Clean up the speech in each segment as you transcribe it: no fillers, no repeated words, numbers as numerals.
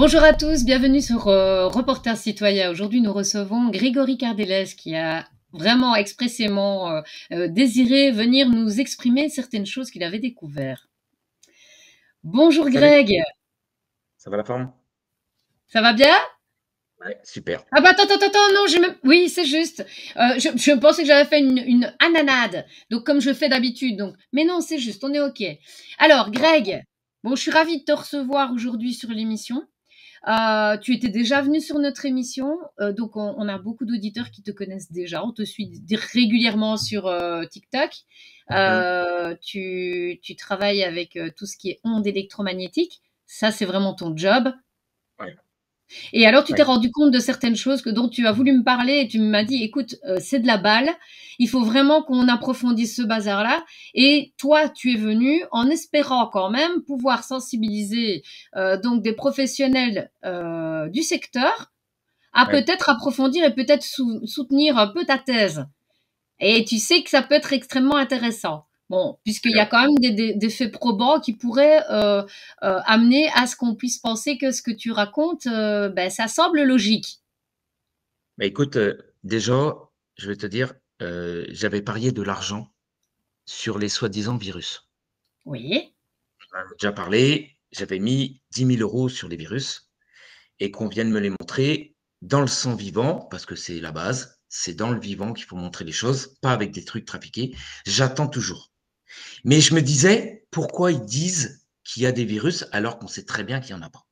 Bonjour à tous, bienvenue sur Reporter Citoyen. Aujourd'hui, nous recevons Grégory Cardellès qui a vraiment expressément désiré venir nous exprimer certaines choses qu'il avait découvertes. Bonjour Salut, Greg, ça va la forme? ça va bien? Ouais, super. Ah bah attends, non, j'ai même... Oui, c'est juste. Je pensais que j'avais fait une ananade, donc comme je fais d'habitude. Donc, mais non, c'est juste, on est OK. Alors, Greg, bon, je suis ravie de te recevoir aujourd'hui sur l'émission. Tu étais déjà venu sur notre émission, donc on a beaucoup d'auditeurs qui te connaissent déjà. On te suit régulièrement sur TikTok. Hmm. Tu travailles avec tout ce qui est ondes électromagnétiques. Ça, c'est vraiment ton job. Ouais, Et alors, tu t'es ouais. rendu compte de certaines choses dont tu as voulu me parler et tu m'as dit, écoute, c'est de la balle. Il faut vraiment qu'on approfondisse ce bazar-là. Et toi, tu es venu en espérant quand même pouvoir sensibiliser donc des professionnels du secteur à Ouais. peut-être approfondir et peut-être soutenir un peu ta thèse. Et tu sais que ça peut être extrêmement intéressant. Bon, puisqu'il y a Alors, quand même des faits probants qui pourraient amener à ce qu'on puisse penser que ce que tu racontes, ben, ça semble logique. bah écoute, déjà, je vais te dire, j'avais parié de l'argent sur les soi-disant virus. Oui. On en a déjà parlé, j'avais mis 10 000 € sur les virus et qu'on vienne me les montrer dans le sang vivant, parce que c'est la base, c'est dans le vivant qu'il faut montrer les choses, pas avec des trucs trafiqués. J'attends toujours. Mais je me disais, pourquoi ils disent qu'il y a des virus alors qu'on sait très bien qu'il n'y en a pas?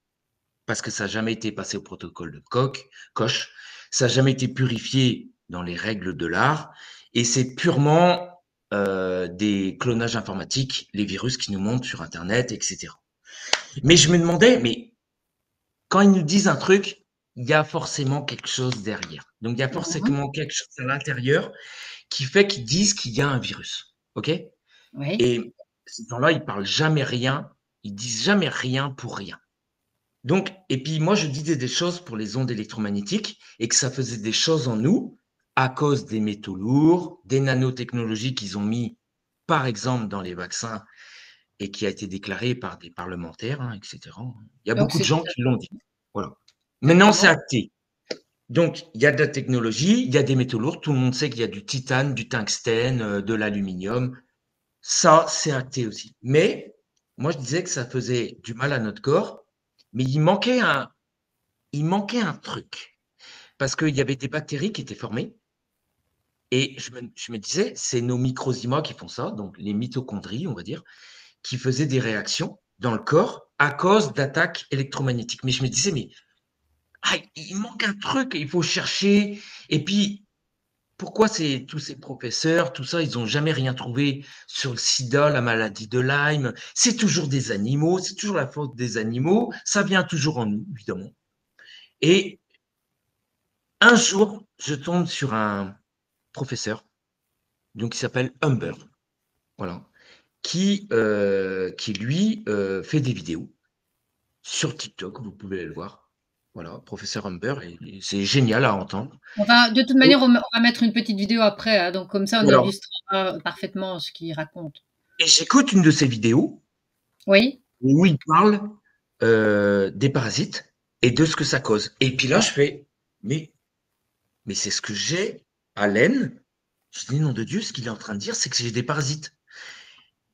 Parce que ça n'a jamais été passé au protocole de Koch, ça n'a jamais été purifié dans les règles de l'art, et c'est purement des clonages informatiques, les virus qui nous montent sur Internet, etc. Mais je me demandais, mais quand ils nous disent un truc, il y a forcément quelque chose derrière. Donc il y a Mhm. forcément quelque chose à l'intérieur qui fait qu'ils disent qu'il y a un virus. OK? Oui. Et ces gens-là, ils parlent jamais rien, ils disent jamais rien pour rien. Donc, et puis moi, je disais des choses pour les ondes électromagnétiques et que ça faisait des choses en nous à cause des métaux lourds, des nanotechnologies qu'ils ont mis, par exemple, dans les vaccins et qui a été déclaré par des parlementaires, hein, etc. Il y a Donc beaucoup de c'est gens qui l'ont dit. Voilà. Maintenant, c'est exactement. acté. Donc, il y a de la technologie, il y a des métaux lourds. Tout le monde sait qu'il y a du titane, du tungstène, de l'aluminium. Ça, c'est acté aussi. Mais moi, je disais que ça faisait du mal à notre corps, mais il manquait un truc. Parce qu'il y avait des bactéries qui étaient formées. Et je me disais, c'est nos microzymas qui font ça, donc les mitochondries, on va dire, qui faisaient des réactions dans le corps à cause d'attaques électromagnétiques. Mais je me disais, mais il manque un truc, il faut chercher. Et puis, pourquoi tous ces professeurs, tout ça, ils n'ont jamais rien trouvé sur le sida, la maladie de Lyme? C'est toujours des animaux, c'est toujours la faute des animaux. Ça vient toujours en nous, évidemment. Et un jour, je tombe sur un professeur, donc qui s'appelle Humber, voilà, qui lui fait des vidéos sur TikTok, vous pouvez aller le voir. Voilà, professeur Humber, et c'est génial à entendre. Enfin, de toute Et manière, on va mettre une petite vidéo après, hein, donc comme ça, on voilà. illustrera parfaitement ce qu'il raconte. Et j'écoute une de ses vidéos Oui. où il parle des parasites et de ce que ça cause. Et puis là, je fais, mais, mais c'est ce que j'ai à l'aine. Je dis, nom de Dieu, ce qu'il est en train de dire, c'est que j'ai des parasites.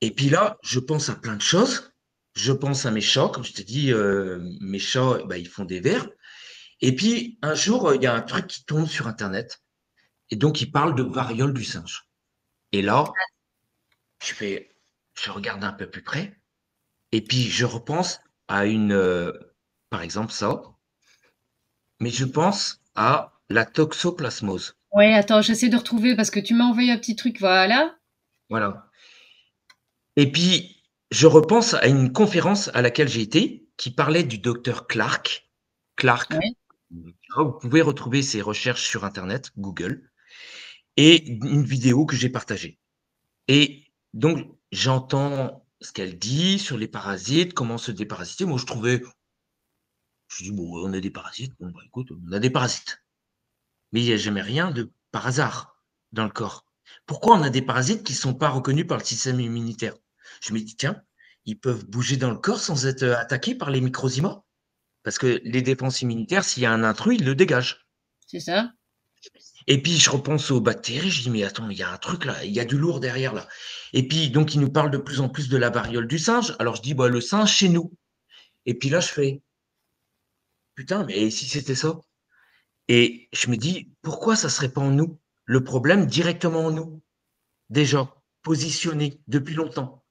Et puis là, je pense à plein de choses. Je pense à mes chats, comme je te dis, mes chats, bah, ils font des vers. Et puis, un jour, il y a un truc qui tombe sur Internet. Et donc, il parle de variole du singe. Et là, je regarde un peu plus près. Et puis, je repense à par exemple, ça. Mais je pense à la toxoplasmose. Oui, attends, j'essaie de retrouver parce que tu m'as envoyé un petit truc, voilà. Voilà. Et puis, je repense à une conférence à laquelle j'ai été qui parlait du docteur Clark. Clark, Oui. vous pouvez retrouver ses recherches sur Internet, Google, et une vidéo que j'ai partagée. Et donc, j'entends ce qu'elle dit sur les parasites, comment se déparasiter. Moi, je dis, bon, on a des parasites. Bon, bah, écoute, on a des parasites. Mais il n'y a jamais rien de par hasard dans le corps. Pourquoi on a des parasites qui ne sont pas reconnus par le système immunitaire? Je me dis, tiens, ils peuvent bouger dans le corps sans être attaqués par les microzymas. Parce que les défenses immunitaires, s'il y a un intrus, ils le dégagent. C'est ça. Et puis, je repense aux bactéries, je dis, mais attends, il y a un truc là, il y a du lourd derrière là. Et puis, donc, il nous parle de plus en plus de la variole du singe. Alors, je dis, bah, le singe chez nous. Et puis là, je fais, putain, mais si c'était ça? Et je me dis, pourquoi ça serait pas en nous? Le problème directement en nous, déjà, positionné depuis longtemps.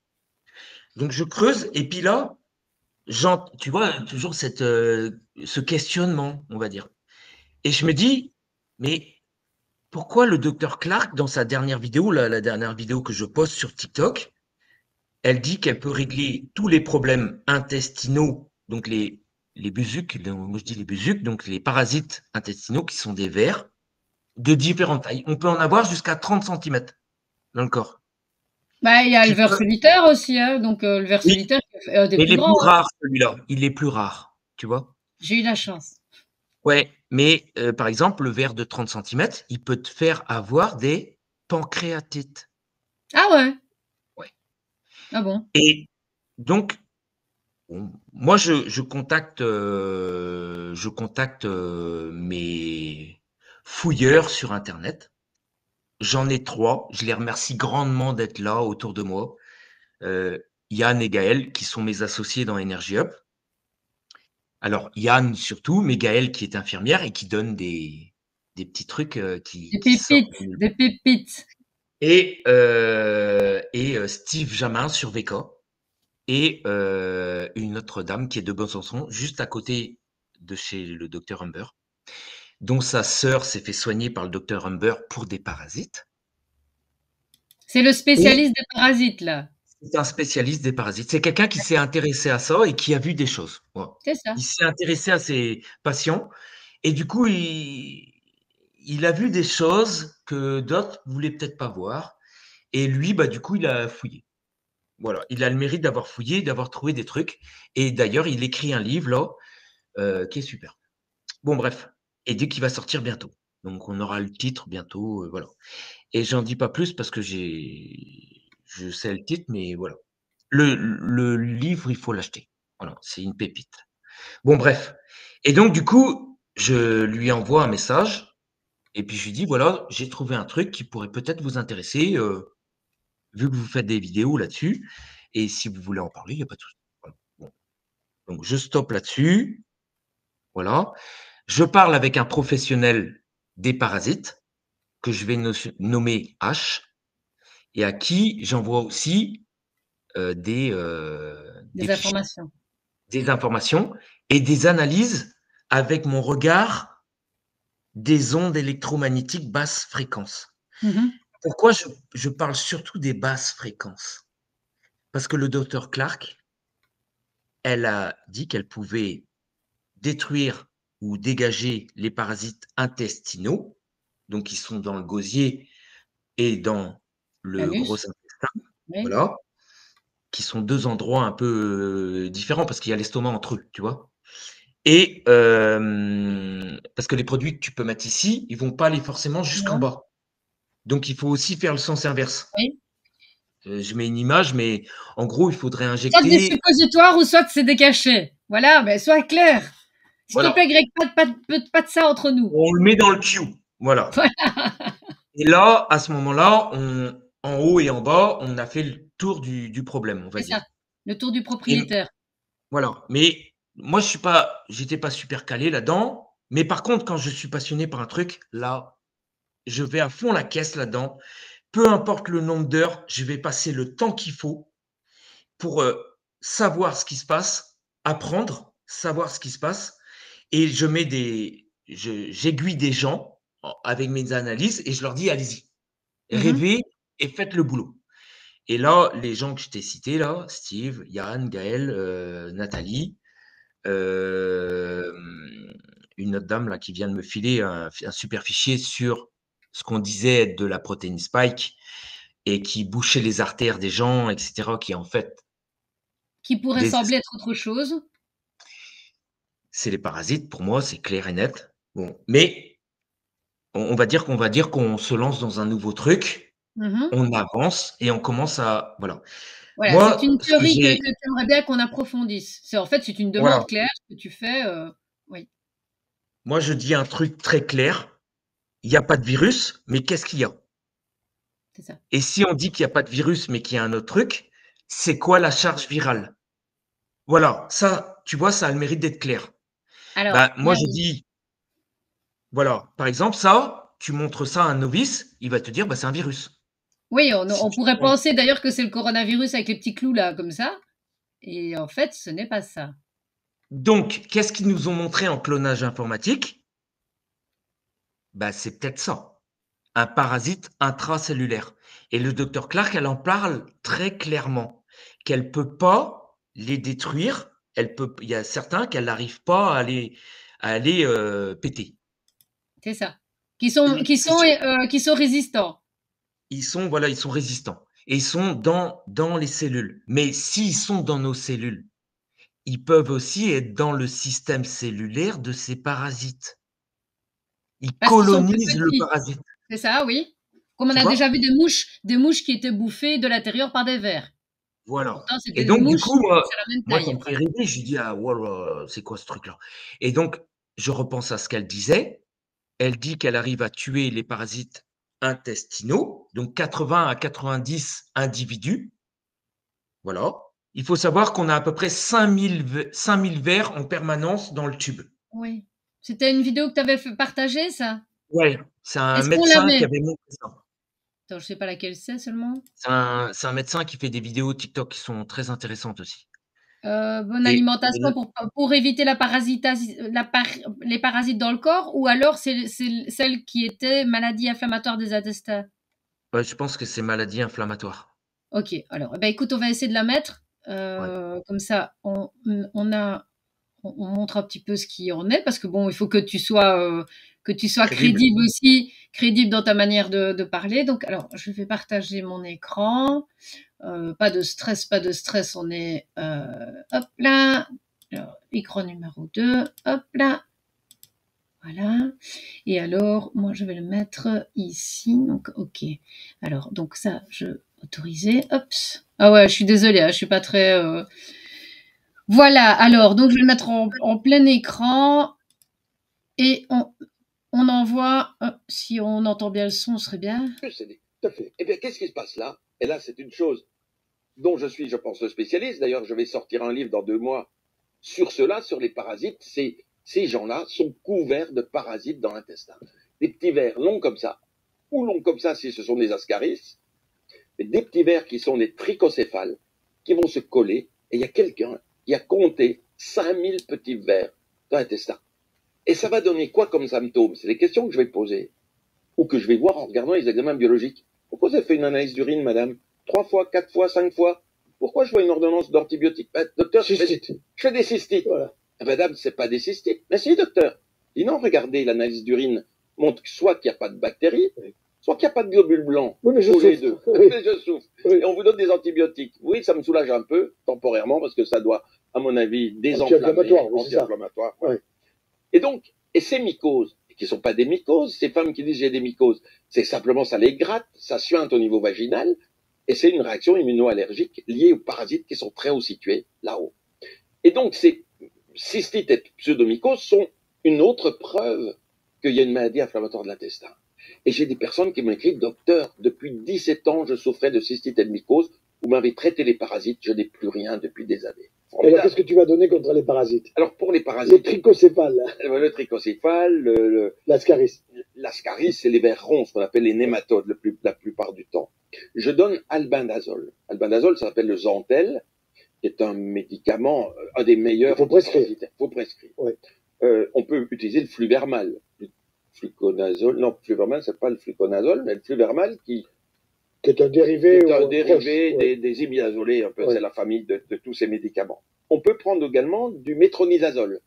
Donc, je creuse, et puis là, tu vois, toujours ce questionnement, on va dire. Et je me dis, mais pourquoi le docteur Clark, dans sa dernière vidéo, la dernière vidéo que je poste sur TikTok, elle dit qu'elle peut régler tous les problèmes intestinaux, donc les busucs, moi je dis les busucs, donc les parasites intestinaux qui sont des vers de différentes tailles. On peut en avoir jusqu'à 30 centimètres dans le corps. Bah, il y a le Qui ver peuvent- solitaire aussi, hein. Donc, le ver Oui, solitaire, est un des mais il plus est grands, plus hein. rare celui-là. Il est plus rare, tu vois. J'ai eu la chance. Ouais, mais par exemple, le ver de 30 centimètres, il peut te faire avoir des pancréatites. Ah ouais? Ouais. Ah bon? Et donc, moi, je contacte mes fouilleurs sur Internet. J'en ai 3. Je les remercie grandement d'être là autour de moi. Yann et Gaël, qui sont mes associés dans Energy Up. Alors, Yann surtout, mais Gaël qui est infirmière et qui donne des petits trucs qui sortent de nulle Des part. pépites. Et Steve Jamin sur VK. Et une autre dame qui est de Besançon, juste à côté de chez le docteur Humber, dont sa sœur s'est fait soigner par le docteur Humber pour des parasites. C'est le Et spécialiste des parasites, là. c'est un spécialiste des parasites. C'est quelqu'un qui s'est intéressé à ça et qui a vu des choses. Voilà. C'est ça. Il s'est intéressé à ses patients et du coup, il a vu des choses que d'autres voulaient peut-être pas voir. Et lui, bah, du coup, il a fouillé. Voilà, il a le mérite d'avoir fouillé, d'avoir trouvé des trucs. Et d'ailleurs, il écrit un livre là qui est super. Bon, bref. Et dès qu'il va sortir bientôt. Donc, on aura le titre bientôt. Voilà. Et j'en dis pas plus parce que je sais le titre, mais voilà. Le livre, il faut l'acheter. Voilà, c'est une pépite. Bon, bref. Et donc, du coup, je lui envoie un message. Et puis, je lui dis, voilà, j'ai trouvé un truc qui pourrait peut-être vous intéresser, vu que vous faites des vidéos là-dessus. Et si vous voulez en parler, il n'y a pas de souci. Voilà. Bon. Donc, je stoppe là-dessus. Voilà. Je parle avec un professionnel des parasites que je vais nommer H et à qui j'envoie aussi des Des fichiers, informations. des informations et des analyses avec mon regard des ondes électromagnétiques basse fréquence. Mhm. Pourquoi je parle surtout des basses fréquences? Parce que le docteur Clark, elle a dit qu'elle pouvait détruire ou dégager les parasites intestinaux, donc qui sont dans le gosier et dans le gros L'anus. intestin, Oui. voilà, qui sont 2 endroits un peu, différents parce qu'il y a l'estomac entre eux, tu vois? Et parce que les produits que tu peux mettre ici, ils vont pas aller forcément jusqu'en Non. bas. Donc il faut aussi faire le sens inverse. Oui. Je mets une image, mais en gros, il faudrait Soit des injecter suppositoires ou soit c'est des cachets. Voilà, mais sois clair. S'il te voilà, plaît, Greg, pas de ça entre nous. on le met dans le queue, voilà. Et là, à ce moment-là, en haut et en bas, on a fait le tour du problème, on va C'est dire. ça. Le tour du Et propriétaire. voilà. Mais moi, j'étais pas super calé là-dedans. Mais par contre, quand je suis passionné par un truc, là, je vais à fond la caisse là-dedans. Peu importe le nombre d'heures, je vais passer le temps qu'il faut pour savoir ce qui se passe, apprendre, savoir ce qui se passe. Et j'aiguille des gens avec mes analyses et je leur dis, allez-y, Mhm. rêvez et faites le boulot. Et là, les gens que je t'ai cités, là, Steve, Yann, Gaël, Nathalie, euh, une autre dame là, qui vient de me filer un super fichier sur ce qu'on disait être de la protéine spike et qui bouchait les artères des gens, etc., qui en fait, Qui pourrait des, sembler être autre chose. c'est les parasites, pour moi, c'est clair et net. Bon, mais on va dire qu'on se lance dans un nouveau truc, Mhm. on avance et on commence à, voilà. Voilà, c'est Moi, une ce que théorie que j'ai, tu aimerais bien qu'on approfondisse. C'est en fait, c'est une demande voilà, claire que tu fais, oui, moi je dis un truc très clair. Il n'y a pas de virus, mais qu'est-ce qu'il y a? c'est ça. Et si on dit qu'il n'y a pas de virus, mais qu'il y a un autre truc, c'est quoi la charge virale? Voilà, ça, tu vois, ça a le mérite d'être clair. Alors, Bah, moi, là je dis, voilà, par exemple, ça, tu montres ça à un novice, il va te dire, bah, c'est un virus. oui, Si on tu pourrait prends- penser d'ailleurs que c'est le coronavirus avec les petits clous là, comme ça, et en fait, ce n'est pas ça. Donc, qu'est-ce qu'ils nous ont montré en clonage informatique? Bah, c'est peut-être ça, un parasite intracellulaire. Et le docteur Clark, elle en parle très clairement, qu'elle peut pas les détruire. Il y a certains qu'elle n'arrive pas à aller péter. C'est ça. Qui sont Et si tu qui sont résistants. Ils sont, voilà, ils sont résistants et ils sont dans les cellules. Mais s'ils sont dans nos cellules, ils peuvent aussi être dans le système cellulaire de ces parasites. Ils Parce qu'ils sont plus colonisent le petits. parasite, C'est ça, oui. Comme on tu a déjà vois? vu des mouches qui étaient bouffées de l'intérieur par des vers. Voilà. Pourtant, Et c'était des donc du mouches, coup, moi c'est la même moi ça me taille. fait rêver, j'ai dit: «Ah voilà, c'est quoi ce truc-là?» Et donc je repense à ce qu'elle disait. Elle dit qu'elle arrive à tuer les parasites intestinaux, donc 80 à 90 individus. Voilà. Il faut savoir qu'on a à peu près 5 000 vers en permanence dans le tube. Oui. C'était une vidéo que tu avais partagée, ça? Ouais, c'est un Est-ce qu'on la médecin qui met? avait montré ça. Attends, je sais pas laquelle c'est seulement. C'est un médecin qui fait des vidéos TikTok qui sont très intéressantes aussi. Bonne Et alimentation pour éviter les parasites dans le corps, ou alors c'est celle qui était maladie inflammatoire des intestins? ouais, je pense que c'est maladie inflammatoire. OK, alors, eh ben, écoute, on va essayer de la mettre, Ouais, comme ça on montre un petit peu ce qui en est, parce que bon, il faut que tu sois crédible. crédible aussi, crédible dans ta manière de parler. Donc, alors, je vais partager mon écran. Pas de stress, on est, hop là. Alors, écran numéro 2, hop là. Voilà. Et alors, moi, je vais le mettre ici. Donc, OK. Alors, donc ça, je autoriser. Hop. Ah ouais, je suis désolée, hein, je suis pas très. Voilà. Alors, donc, je vais le mettre en plein écran et on envoie. Si on entend bien le son, ce serait bien. C'est dit. Tout à fait. Eh bien, qu'est-ce qui se passe là? Et là, c'est une chose dont je suis, je pense, le spécialiste. D'ailleurs, je vais sortir un livre dans 2 mois sur cela, sur les parasites. Ces gens-là sont couverts de parasites dans l'intestin. Des petits vers longs comme ça, ou longs comme ça si ce sont des ascaris, mais des petits vers qui sont des trichocéphales, qui vont se coller. Et il y a quelqu'un qui a compté 5000 petits vers dans l'intestin. Et ça va donner quoi comme symptômes? C'est des questions que je vais poser, ou que je vais voir en regardant les examens biologiques. Pourquoi vous avez fait une analyse d'urine, madame? 3 fois, 4 fois, 5 fois? Pourquoi je vois une ordonnance d'antibiotiques? Docteur, je fais des cystites. Voilà. Madame, c'est pas des cystites. Mais si, docteur. Dis non, regardez, l'analyse d'urine montre soit qu'il n'y a pas de bactéries, soit qu'il n'y a pas de globules blancs. Oui, mais je souffre. Les deux. Oui. Je souffre. Oui. Et on vous donne des antibiotiques. Oui, ça me soulage un peu, temporairement, parce que ça doit, à mon avis, désenflammer. Anti-inflammatoire. Oui. Et donc, et ces mycoses, qui ne sont pas des mycoses, ces femmes qui disent j'ai des mycoses, c'est simplement ça les gratte, ça suinte au niveau vaginal, et c'est une réaction immunoallergique liée aux parasites qui sont très haut situés là-haut. Et donc ces cystites et pseudomycoses sont une autre preuve qu'il y a une maladie inflammatoire de l'intestin. Et j'ai des personnes qui m'ont écrit, docteur, depuis 17 ans, je souffrais de cystite et de mycose, vous m'avez traité les parasites, je n'ai plus rien depuis des années. Et alors, qu'est-ce que tu vas donner contre les parasites? Alors, pour les Les parasites, trichocéphales, le trichocéphale, l'ascaris. l'ascaris, c'est les vers ronds, ce qu'on appelle les nématodes la plupart du temps. Je donne albendazole. Albendazole, ça s'appelle le Zantel, qui est un médicament, un des meilleurs. Il faut prescrire. Faut prescrire. Ouais. On peut utiliser le fluvermal. Le fluconazole, non, fluvermal, c'est pas le fluconazole, mais le fluvermal qui est un dérivé, des imidazolés, un peu, ouais. C'est la famille de tous ces médicaments. On peut prendre également du métronidazole,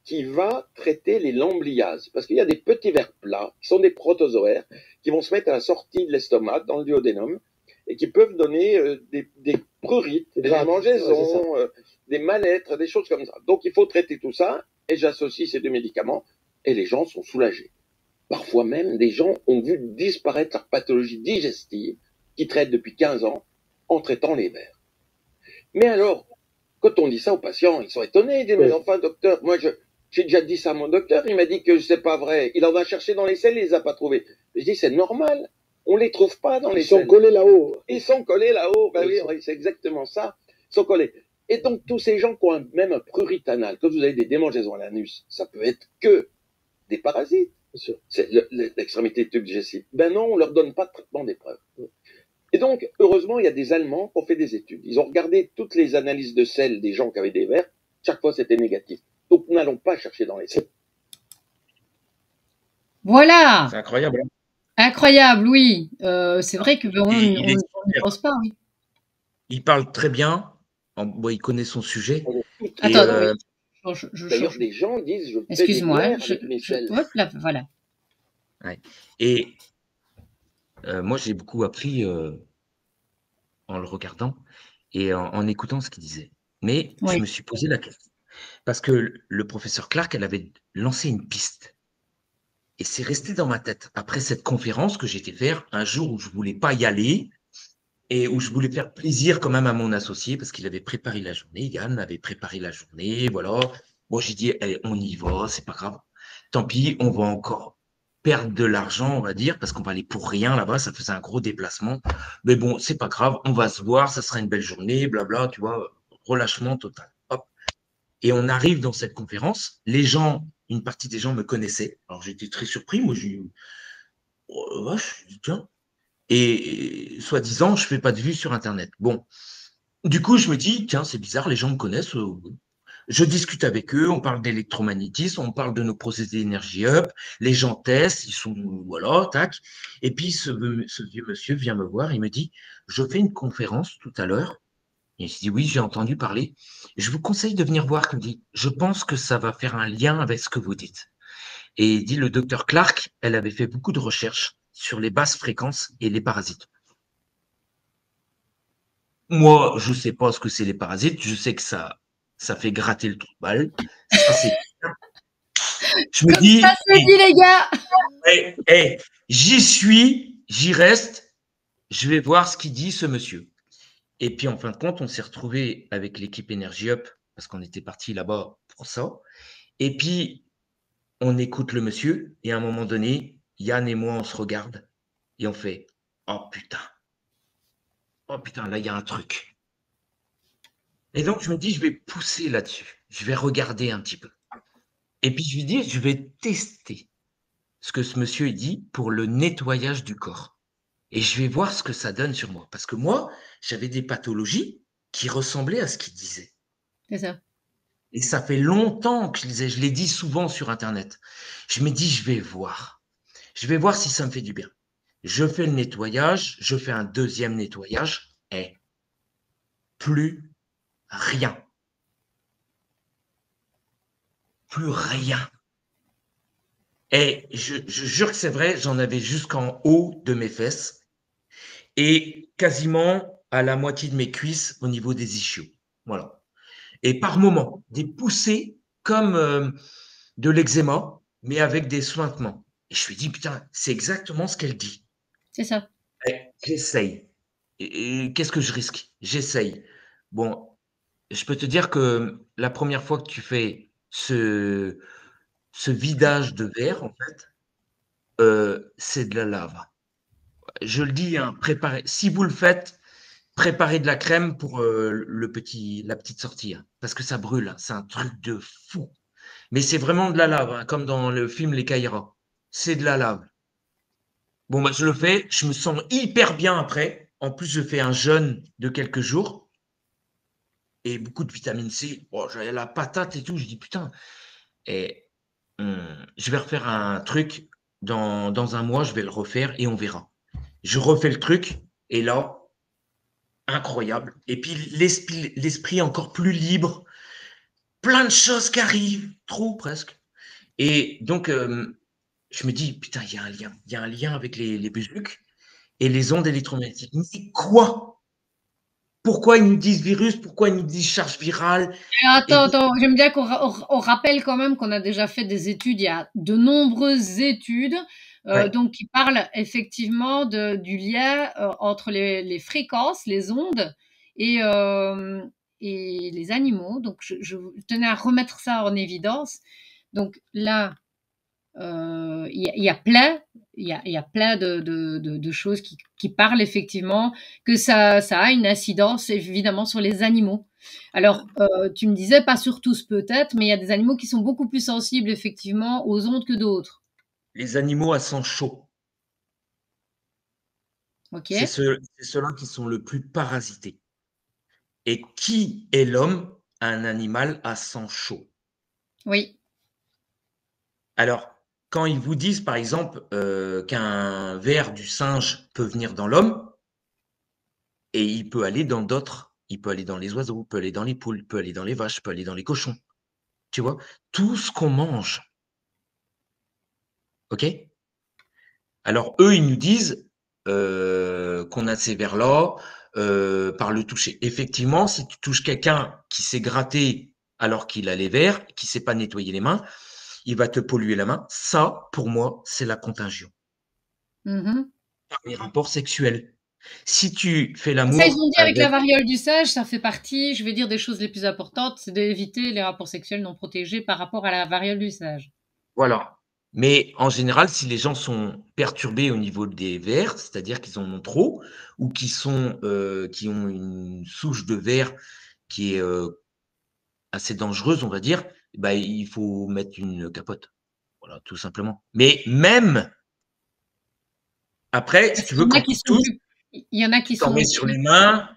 qui va traiter les lambliases, parce qu'il y a des petits vers plats, qui sont des protozoaires, qui vont se mettre à la sortie de l'estomac, dans le duodénum, et qui peuvent donner des prurites, des démangeaisons, des mal-être, des choses comme ça. Donc il faut traiter tout ça, et j'associe ces deux médicaments, et les gens sont soulagés. Parfois même, des gens ont vu disparaître leur pathologie digestive, qui traitent depuis 15 ans, en traitant les vers. Mais alors, quand on dit ça aux patients, ils sont étonnés. Ils disent, mais Oui. enfin, docteur, moi, j'ai déjà dit ça à mon docteur. Il m'a dit que c'est pas vrai. Il en a cherché dans les selles, il les a pas trouvés. Je dis, c'est normal. On les trouve pas dans les Ils sont selles. collés là-haut. Ils sont collés là-haut. Ben Ils oui, sont- oui, c'est exactement ça. Ils sont collés. Et donc, tous ces gens qui ont même un pruritanal, quand vous avez des démangeaisons à l'anus, ça peut être que des parasites. Bien sûr. C'est l'extrémité du tube digestif. Ben non, on leur donne pas de traitement d'épreuve. Et donc, heureusement, il y a des Allemands qui ont fait des études. Ils ont regardé toutes les analyses de sel des gens qui avaient des vers. Chaque fois, c'était négatif. Donc, n'allons pas chercher dans les selles. Voilà, C'est incroyable. Hein. incroyable, oui. C'est vrai que on Et on il est n'y super. pense pas, oui. Il parle très bien. Bon, il connaît son sujet. On est toutes Et Attends, folles. je D'ailleurs, change. des gens disent, je fais des Excuse-moi, glaires avec mes selles. hop là, voilà. ouais. Et moi, j'ai beaucoup appris en le regardant et en écoutant ce qu'il disait. Mais je Oui, me suis posé la question. Parce que le professeur Clark, elle avait lancé une piste. Et c'est resté dans ma tête. Après cette conférence que j'étais faire un jour où je voulais pas y aller et où je voulais faire plaisir quand même à mon associé parce qu'il avait préparé la journée. Yann avait préparé la journée. Voilà. Moi, j'ai dit, allez, on y va, c'est pas grave. Tant pis, on va encore perdre de l'argent, on va dire, parce qu'on va aller pour rien là-bas. Ça faisait un gros déplacement. Mais bon, c'est pas grave. On va se voir. Ça sera une belle journée, blabla, tu vois. Relâchement total. Hop. Et on arrive dans cette conférence. Les gens, une partie des gens me connaissaient. Alors, j'étais très surpris. Moi, j'ai dit, oh, vache, tiens. Et soi-disant, je fais pas de vues sur Internet. Bon, du coup, je me dis, tiens, c'est bizarre, les gens me connaissent. Je discute avec eux, on parle d'électromagnétisme, on parle de nos procédés d'énergie up, les gens testent, ils sont, voilà, tac. Et puis, ce vieux monsieur vient me voir, il me dit, je fais une conférence tout à l'heure. Et je dis, oui, j'ai entendu parler. Je vous conseille de venir voir, il me dit, je pense que ça va faire un lien avec ce que vous dites. Et il dit, le docteur Clark, elle avait fait beaucoup de recherches sur les basses fréquences et les parasites. Moi, je sais pas ce que c'est les parasites. Je sais que ça fait gratter le trou de balle. Ça, c'est. Je me comme ça dis, se dit, les gars. j'y suis, j'y reste. Je vais voir ce qu'il dit, ce monsieur. Et puis, en fin de compte, on s'est retrouvé avec l'équipe Energy Up parce qu'on était parti là-bas pour ça. Et puis, on écoute le monsieur. Et à un moment donné, Yann et moi, on se regarde et on fait, oh putain, là, il y a un truc. Et donc, je me dis, je vais pousser là-dessus. Je vais regarder un petit peu. Et puis, je lui dis, je vais tester ce que ce monsieur il dit pour le nettoyage du corps. Et je vais voir ce que ça donne sur moi. Parce que moi, j'avais des pathologies qui ressemblaient à ce qu'il disait. C'est ça. Et ça fait longtemps que je disais, je l'ai dit souvent sur Internet. Je me dis, je vais voir. Je vais voir si ça me fait du bien. Je fais le nettoyage, je fais un deuxième nettoyage, et plus rien. Plus rien. Et je jure que c'est vrai, j'en avais jusqu'en haut de mes fesses et quasiment à la moitié de mes cuisses au niveau des ischios. Voilà. Et par moments, des poussées comme de l'eczéma, mais avec des suintements. Et je me dis, putain, c'est exactement ce qu'elle dit. C'est ça. Et j'essaye. Et qu'est-ce que je risque? J'essaye. Bon, je peux te dire que la première fois que tu fais ce vidage de verre, en fait, c'est de la lave. Je le dis, hein, préparez. Si vous le faites, préparez de la crème pour la petite sortie, hein, parce que ça brûle. Hein, c'est un truc de fou. Mais c'est vraiment de la lave, hein, comme dans le film Les Caïras. C'est de la lave. Bon, bah, je le fais. Je me sens hyper bien après. En plus, je fais un jeûne de quelques jours et beaucoup de vitamine C. Oh, j'avais la patate et tout. Je dis putain. Et je vais refaire un truc dans un mois. Je vais le refaire et on verra. Je refais le truc et là, incroyable. Et puis l'esprit encore plus libre, plein de choses qui arrivent, trop presque. Et donc, je me dis, putain, il y a un lien avec les buzucs et les ondes électromagnétiques. Mais quoi? Pourquoi ils nous disent virus? Pourquoi ils nous disent charge virale? Et Attends, j'aime bien on rappelle quand même qu'on a déjà fait des études, il y a de nombreuses études, ouais, donc qui parlent effectivement du lien entre les fréquences, les ondes, et et les animaux. Donc, je tenais à remettre ça en évidence. Donc là, il y a plein, il y a plein de choses qui parlent effectivement que ça a une incidence évidemment sur les animaux. Alors, tu me disais pas sur tous peut-être, mais il y a des animaux qui sont beaucoup plus sensibles effectivement aux ondes que d'autres. Les animaux à sang chaud, Ok? c'est ceux-là qui sont le plus parasités. Et qui est l'homme à un animal à sang chaud? Oui. Alors, quand ils vous disent, par exemple, qu'un ver du singe peut venir dans l'homme, et il peut aller dans d'autres, il peut aller dans les oiseaux, il peut aller dans les poules, il peut aller dans les vaches, il peut aller dans les cochons. Tu vois? Tout ce qu'on mange. OK? Alors eux, ils nous disent, qu'on a ces vers-là, par le toucher. Effectivement, si tu touches quelqu'un qui s'est gratté alors qu'il a les vers, qui s'est pas nettoyé les mains, il va te polluer la main. Ça, pour moi, c'est la contagion Mhm. par les rapports sexuels. Si tu fais Ça, ils l'amour ont dit avec la avec variole du singe, ça fait partie, je vais dire, des choses les plus importantes, c'est d'éviter les rapports sexuels non protégés par rapport à la variole du singe. voilà. Mais en général, si les gens sont perturbés au niveau des vers, c'est-à-dire qu'ils en ont trop ou qui ont une souche de vers qui est, assez dangereuse, on va dire, bah, il faut mettre une capote. Voilà, tout simplement. Mais même après, si Parce tu qu'il veux, y en a quand qui tu sont tousses, plus, il y en a qui tu t'en mets sont sur plus, les mains,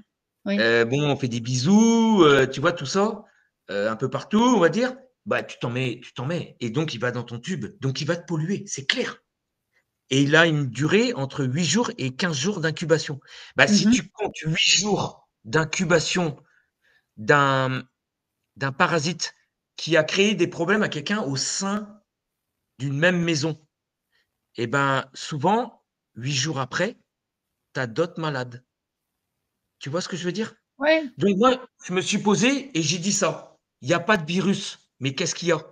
oui. bon, on fait des bisous, tu vois, tout ça, un peu partout, on va dire. Bah, tu t'en mets. Et donc, il va dans ton tube. Donc, il va te polluer, c'est clair. Et il a une durée entre 8 jours et 15 jours d'incubation. Bah, si Mhm. tu comptes 8 jours d'incubation d'un d'un parasite qui a créé des problèmes à quelqu'un au sein d'une même maison, et ben souvent, 8 jours après, tu as d'autres malades. Tu vois ce que je veux dire? Ouais. Donc moi, je me suis posé et j'ai dit ça. Il y a pas de virus, mais qu'est-ce qu'il y a?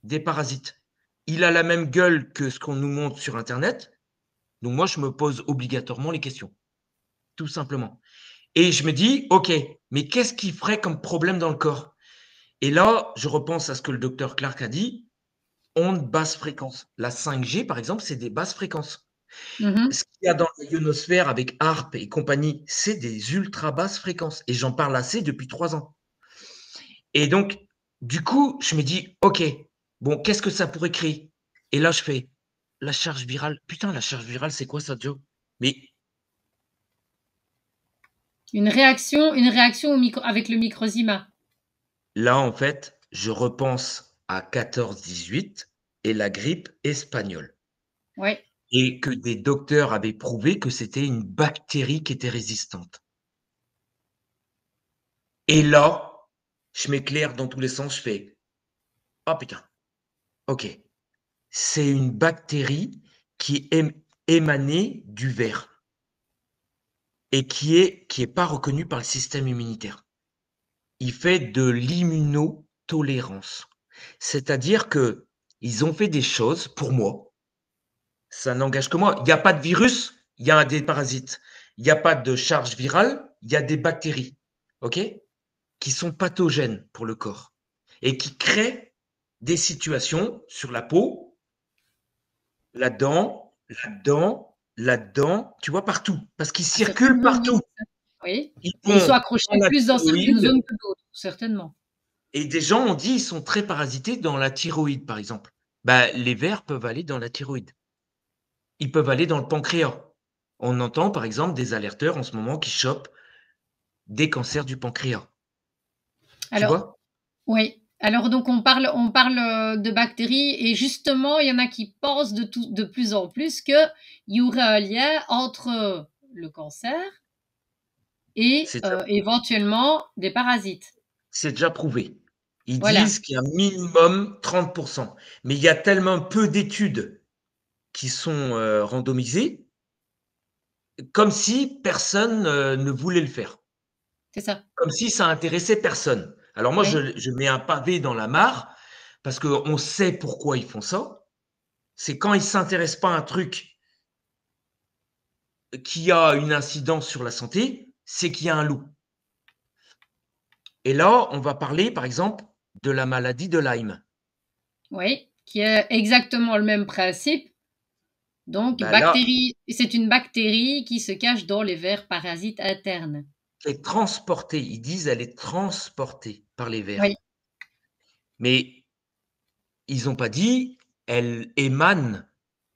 Des parasites. Il a la même gueule que ce qu'on nous montre sur internet, donc moi, je me pose obligatoirement les questions, tout simplement. Et je me dis: «OK, mais qu'est-ce qui ferait comme problème dans le corps?» Et là, je repense à ce que le docteur Clark a dit, ondes basse fréquence. La 5G, par exemple, c'est des basses fréquences. Mhm. Ce qu'il y a dans la ionosphère avec HAARP et compagnie, c'est des ultra basses fréquences. Et j'en parle assez depuis 3 ans. Et donc, du coup, je me dis, OK, bon, qu'est-ce que ça pourrait créer? Et là, je fais la charge virale. Putain, la charge virale, c'est quoi ça, Joe? Mais Une réaction avec le microzyma. là, en fait, je repense à 14-18 et la grippe espagnole. Ouais. Et que des docteurs avaient prouvé que c'était une bactérie qui était résistante. Et là, je m'éclaire dans tous les sens, je fais: «Oh putain, OK, c'est une bactérie qui est émanée du ver et qui est pas reconnue par le système immunitaire. Il fait de l'immunotolérance. C'est-à-dire que ils ont fait des choses pour moi, ça n'engage que moi. Il y a pas de virus, il y a des parasites. Il y a pas de charge virale, il y a des bactéries, OK? Qui sont pathogènes pour le corps et qui créent des situations sur la peau, là-dedans, là-dedans, là-dedans, tu vois, partout, parce qu'ils Ah, circulent certainement, oui. partout. Oui. Ils Et ils sont vont accrochés dans la plus dans certaines thyroïde zones que d'autres, certainement. et des gens ont dit ils sont très parasités dans la thyroïde, par exemple. Bah, les vers peuvent aller dans la thyroïde. Ils peuvent aller dans le pancréas. On entend, par exemple, des alerteurs en ce moment qui chopent des cancers du pancréas. Tu Alors, vois? oui. Alors donc on parle de bactéries et justement il y en a qui pensent de plus en plus qu'il y aurait un lien entre le cancer et C'est déjà éventuellement des parasites. C'est déjà prouvé. Ils Voilà, disent qu'il y a minimum 30%. Mais il y a tellement peu d'études qui sont randomisées, comme si personne ne voulait le faire. c'est ça. Comme si ça intéressait personne. Alors moi, Oui, je mets un pavé dans la mare parce qu'on sait pourquoi ils font ça. C'est quand ils ne s'intéressent pas à un truc qui a une incidence sur la santé, c'est qu'il y a un loup. Et là, on va parler, par exemple, de la maladie de Lyme. Oui, qui est exactement le même principe. Donc, Ben là, c'est une bactérie qui se cache dans les vers parasites internes. elle est transportée. Ils disent elle est transportée par les vers. Oui. Mais ils n'ont pas dit elle émane,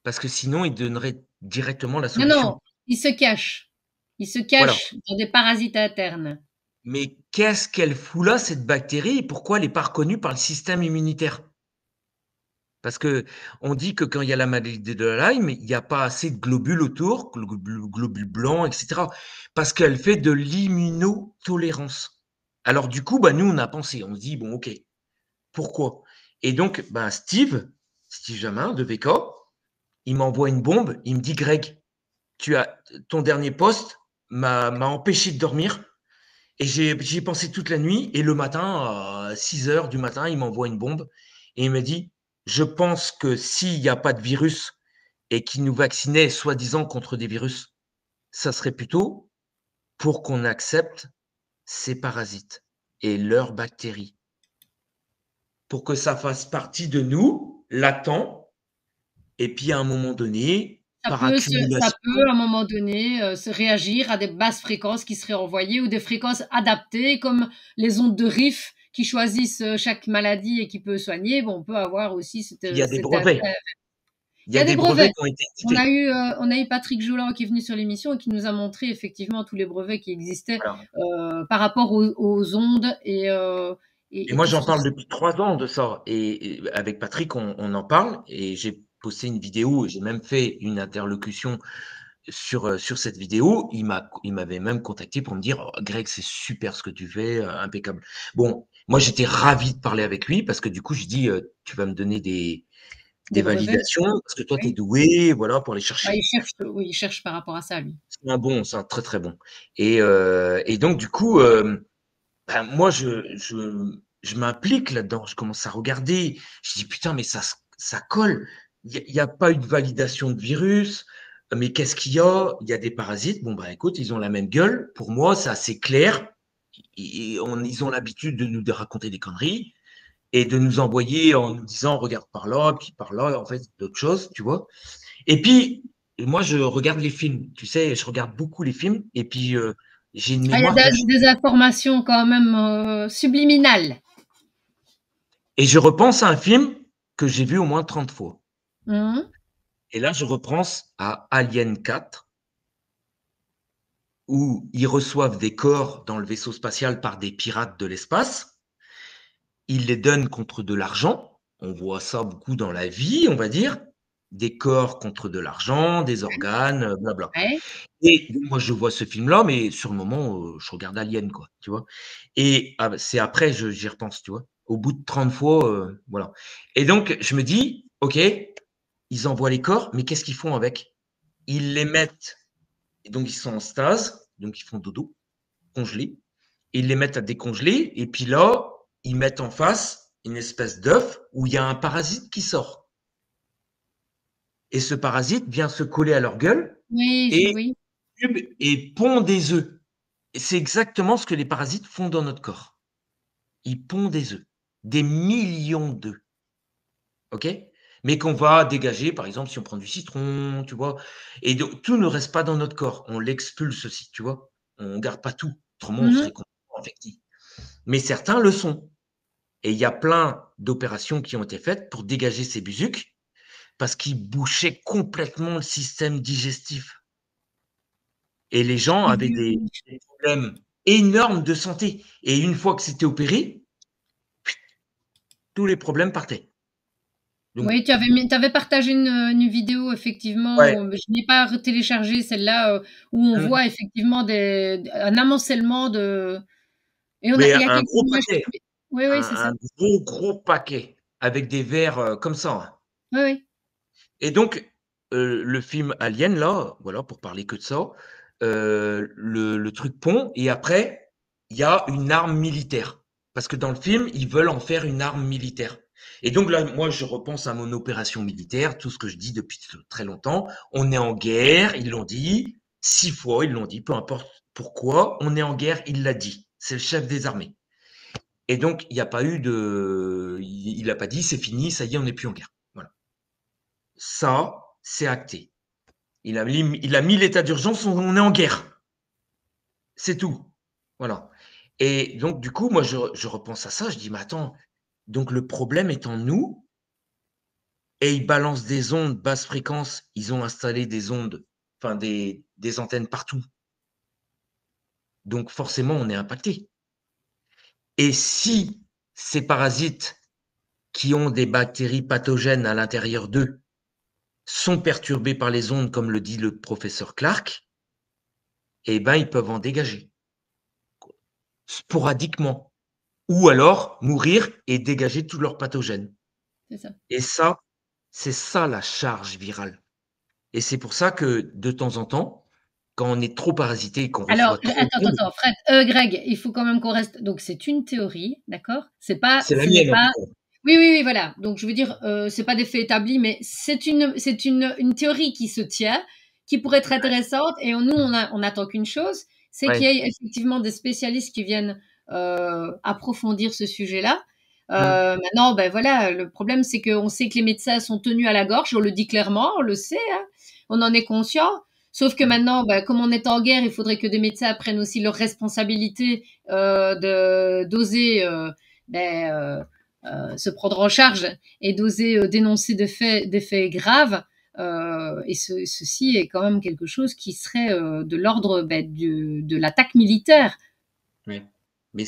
parce que sinon, ils donneraient directement la Non, solution. non, il se cache. Il se Voilà. cache dans des parasites internes. Mais qu'est-ce qu'elle fout là, cette bactérie, et pourquoi elle n'est pas reconnue par le système immunitaire? Parce que on dit que quand il y a la maladie de Lyme, il n'y a pas assez de globules autour, globules blancs, etc. Parce qu'elle fait de l'immunotolérance. Alors du coup, bah, nous, on a pensé, on se dit, bon, ok, pourquoi? Et donc, bah, Steve Jamin de VK, il m'envoie une bombe, il me dit, Greg, ton dernier post m'a empêché de dormir. Et j'y ai pensé toute la nuit. Et le matin, à 6 heures du matin, il m'envoie une bombe. Et il me dit, je pense que s'il n'y a pas de virus et qu'il nous vaccinait soi-disant contre des virus, ça serait plutôt pour qu'on accepte ces parasites et leurs bactéries. Pour que ça fasse partie de nous, latent. Et puis à un moment donné, par Ça accumulation, peut, à un moment donné, se réagir à des basses fréquences qui seraient envoyées ou des fréquences adaptées, comme les ondes de Riff qui choisissent chaque maladie et qui peut soigner. Bon, on peut avoir aussi il y a des cet brevets. effet. Il Il y y a a des des brevets brevets. qui ont été On a cités. eu Patrick Joulan qui est venu sur l'émission et qui nous a montré effectivement tous les brevets qui existaient Voilà. par rapport aux ondes Et et moi, tout j'en ce parle depuis 3 ans de ça. Et avec Patrick, on en parle. Et j'ai posté une vidéo. J'ai même fait une interlocution sur cette vidéo. Il m'avait même contacté pour me dire, oh, Greg, c'est super ce que tu fais, impeccable. Bon, moi, j'étais ravi de parler avec lui parce que du coup, je dis, tu vas me donner des des brevets. validations parce que toi, tu es Oui. doué, voilà, pour les Bah, chercher. il cherche par rapport à ça, lui. C'est un très très bon. Et donc, du coup, ben, moi, je m'implique là-dedans. Je commence à regarder. Je dis, putain, mais ça colle. Il y a pas eu de validation de virus. Mais qu'est-ce qu'il y a? Il y a des parasites. Bon, bah, écoute, ils ont la même gueule. Pour moi, c'est assez clair. Ils ont l'habitude de nous raconter des conneries et de nous envoyer en nous disant, regarde par là, puis par là, en fait, d'autres choses, tu vois. Et puis, moi, je regarde les films. Tu sais, je regarde beaucoup les films. Et puis, j'ai une Ah, il y a mémoire de des informations quand même subliminales. Et je repense à un film que j'ai vu au moins 30 fois. Mhm. Et là, je repense à Alien 4, où ils reçoivent des corps dans le vaisseau spatial par des pirates de l'espace. Ils les donnent contre de l'argent. On voit ça beaucoup dans la vie, on va dire. Des corps contre de l'argent, des organes, blabla. Ouais. Et moi, je vois ce film-là, mais sur le moment, je regarde Alien, quoi, tu vois. Et c'est après, j'y repense, tu vois. Au bout de 30 fois, voilà. Et donc, je me dis, OK, ils envoient les corps, mais qu'est-ce qu'ils font avec? Ils les mettent, et donc ils sont en stase, donc ils font dodo, congelés. Ils les mettent à décongeler, et puis là, ils mettent en face une espèce d'œuf où il y a un parasite qui sort. Et ce parasite vient se coller à leur gueule et, Oui. et pond des œufs. Et c'est exactement ce que les parasites font dans notre corps. Ils pondent des œufs, des millions d'œufs. OK? Mais qu'on va dégager, par exemple, si on prend du citron, tu vois? Et donc tout ne reste pas dans notre corps, on l'expulse aussi, tu vois? On garde pas tout, autrement on Mhm. serait complètement infecté. Mais certains le sont et il y a plein d'opérations qui ont été faites pour dégager ces busucs parce qu'ils bouchaient complètement le système digestif et les gens J'ai avaient des vu. problèmes énormes de santé et une fois que c'était opéré, tous les problèmes partaient. Donc Oui, tu avais partagé une vidéo effectivement, ouais, je n'ai pas téléchargé celle-là où on mmh, voit effectivement un amoncellement de. Et mais il y a un quelques gros images. paquet. Oui, oui, c'est ça. Un gros paquet avec des verres, comme ça, hein. Oui, oui. Et donc, le film Alien là, voilà, pour parler que de ça, le truc pond et après, il y a une arme militaire. Parce que dans le film, ils veulent en faire une arme militaire. Et donc là, moi, je repense à mon opération militaire, tout ce que je dis depuis très longtemps. On est en guerre, ils l'ont dit, 6 fois, ils l'ont dit, peu importe pourquoi, on est en guerre, il l'a dit. C'est le chef des armées. Et donc, il n'y a pas eu de. Il n'a pas dit c'est fini, ça y est, on n'est plus en guerre. Voilà. Ça, c'est acté. Il a mis l'état d'urgence, on est en guerre. C'est tout. Voilà. Et donc, du coup, moi, je repense à ça, je dis, mais attends, donc le problème est en nous, et ils balancent des ondes basse fréquence, ils ont installé des ondes, enfin des antennes partout. Donc, forcément, on est impacté. Et si ces parasites qui ont des bactéries pathogènes à l'intérieur d'eux sont perturbés par les ondes, comme le dit le professeur Clark, eh ben, ils peuvent en dégager sporadiquement, ou alors mourir et dégager tous leurs pathogènes. C'est ça. Et ça, c'est ça la charge virale. Et c'est pour ça que de temps en temps, quand on est trop parasité et qu'on Alors, reçoit trop attends, Fred, Greg, il faut quand même qu'on reste. Donc, c'est une théorie, d'accord? C'est pas, c'est la ce n'est mienne. pas. Oui, voilà. Donc, je veux dire, c'est pas des faits établis, mais c'est une théorie qui se tient, qui pourrait être intéressante. Et nous, on attend qu'une chose, c'est qu'il y ait effectivement des spécialistes qui viennent approfondir ce sujet-là. Maintenant, ben voilà, le problème, c'est qu'on sait que les médecins sont tenus à la gorge. On le dit clairement, on le sait, hein, on en est conscient. Sauf que maintenant, ben, comme on est en guerre, il faudrait que des médecins prennent aussi leurs responsabilités d'oser se prendre en charge et d'oser dénoncer des faits graves. Et ceci est quand même quelque chose qui serait de l'ordre de l'attaque militaire. Oui. Mais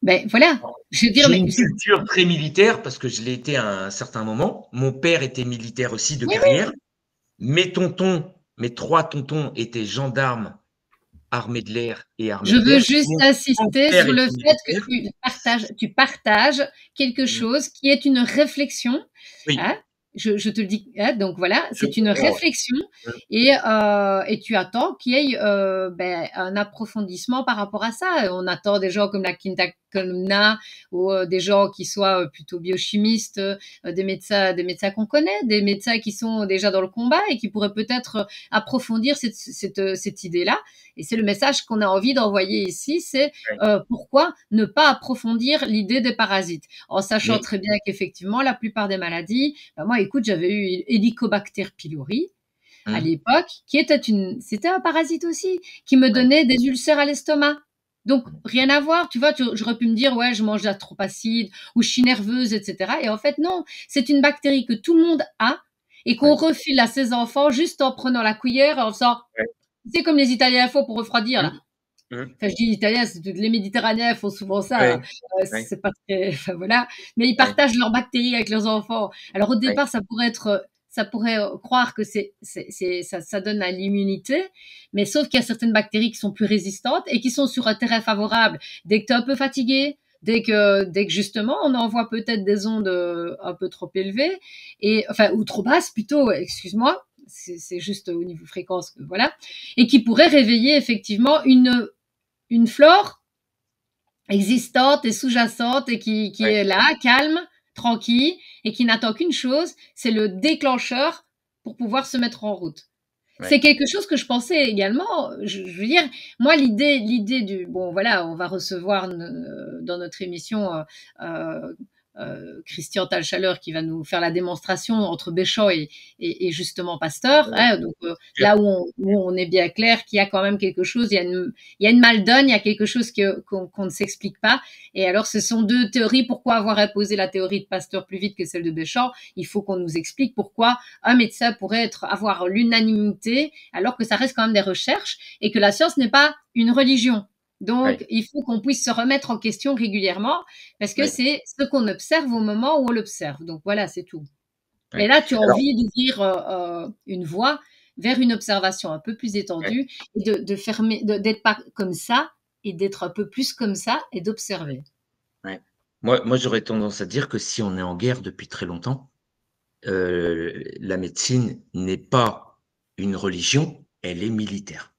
ben voilà, je veux dire, j'ai une culture très militaire parce que je l'ai été à un certain moment. Mon père était militaire aussi de carrière. Oui. Mes 3 tontons étaient gendarmes, armée de l'air et armée de terre. Je veux juste insister sur le fait que tu partages quelque chose qui est une réflexion. Oui. Hein, je te le dis, hein, donc voilà, c'est une réflexion et tu attends qu'il y ait un approfondissement par rapport à ça. On attend des gens comme la Kinta Columna ou des gens qui soient plutôt biochimistes, des médecins qu'on connaît, des médecins qui sont déjà dans le combat et qui pourraient peut-être approfondir cette idée-là. Et c'est le message qu'on a envie d'envoyer ici, c'est pourquoi ne pas approfondir l'idée des parasites, en sachant très bien qu'effectivement, la plupart des maladies, moi, écoute, j'avais eu Helicobacter pylori à l'époque, c'était un parasite aussi, qui me donnait des ulcères à l'estomac. Donc, rien à voir, tu vois, j'aurais pu me dire, ouais, je mange de la trop acide, ou je suis nerveuse, etc. Et en fait, non, c'est une bactérie que tout le monde a, et qu'on refile à ses enfants juste en prenant la cuillère, en faisant... C'est comme les Italiens font pour refroidir, là. Enfin, je dis Italiens, les Méditerranéens font souvent ça. C'est pas très, enfin voilà. Mais ils partagent leurs bactéries avec leurs enfants. Alors au départ, ça pourrait croire que ça donne à l'immunité, mais sauf qu'il y a certaines bactéries qui sont plus résistantes et qui sont sur un terrain favorable. Dès que tu es un peu fatigué, dès que justement on envoie peut-être des ondes un peu trop élevées ou trop basses plutôt, excuse-moi. C'est juste au niveau fréquence, voilà, et qui pourrait réveiller effectivement une flore existante et sous-jacente et qui est là, calme, tranquille, et qui n'attend qu'une chose, c'est le déclencheur pour pouvoir se mettre en route. C'est quelque chose que je pensais également. Je veux dire, moi, l'idée du bon, voilà, on va recevoir dans notre émission Christian Talchaleur qui va nous faire la démonstration entre Béchamp et justement Pasteur. Hein, donc là où on est bien clair qu'il y a quand même quelque chose, il y a une maldonne, il y a quelque chose qu'on ne s'explique pas. Et alors, ce sont 2 théories. Pourquoi avoir imposé la théorie de Pasteur plus vite que celle de Béchamp? Il faut qu'on nous explique pourquoi un médecin pourrait avoir l'unanimité alors que ça reste quand même des recherches et que la science n'est pas une religion. Donc, il faut qu'on puisse se remettre en question régulièrement parce que c'est ce qu'on observe au moment où on l'observe. Donc, voilà, c'est tout. Et là, tu as envie d'ouvrir une voie vers une observation un peu plus étendue et de fermer, d'être pas comme ça et d'être un peu plus comme ça et d'observer. Moi, j'aurais tendance à dire que si on est en guerre depuis très longtemps, la médecine n'est pas une religion, elle est militaire.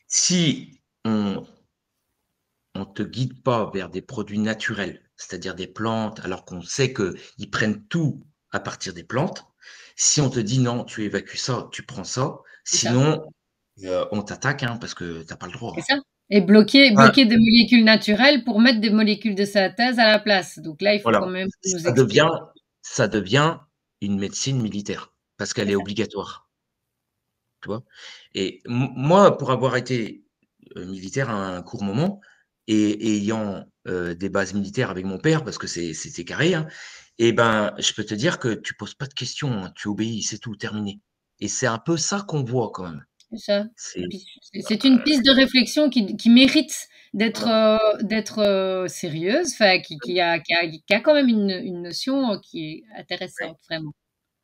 Si on te guide pas vers des produits naturels, c'est-à-dire des plantes, alors qu'on sait qu'ils prennent tout à partir des plantes, si on te dit non, tu évacues ça, tu prends ça, sinon on t'attaque parce que tu n'as pas le droit. C'est ça. Et bloquer, Enfin, bloquer des molécules naturelles pour mettre des molécules de synthèse à la place. Donc là, il faut quand voilà, même nous ça expliquer. devient, ça devient une médecine militaire parce qu'elle C'est est ça. obligatoire, tu vois. Et moi, pour avoir été militaire à un court moment et ayant des bases militaires avec mon père, parce que c'était carré, hein, et ben, je peux te dire que tu poses pas de questions, hein, tu obéis, c'est tout, terminé. Et c'est un peu ça qu'on voit quand même. C'est ça. C'est Puis c'est une piste de réflexion qui mérite d'être voilà. d'être sérieuse, enfin, qui a quand même une notion qui est Ouais. intéressante, vraiment.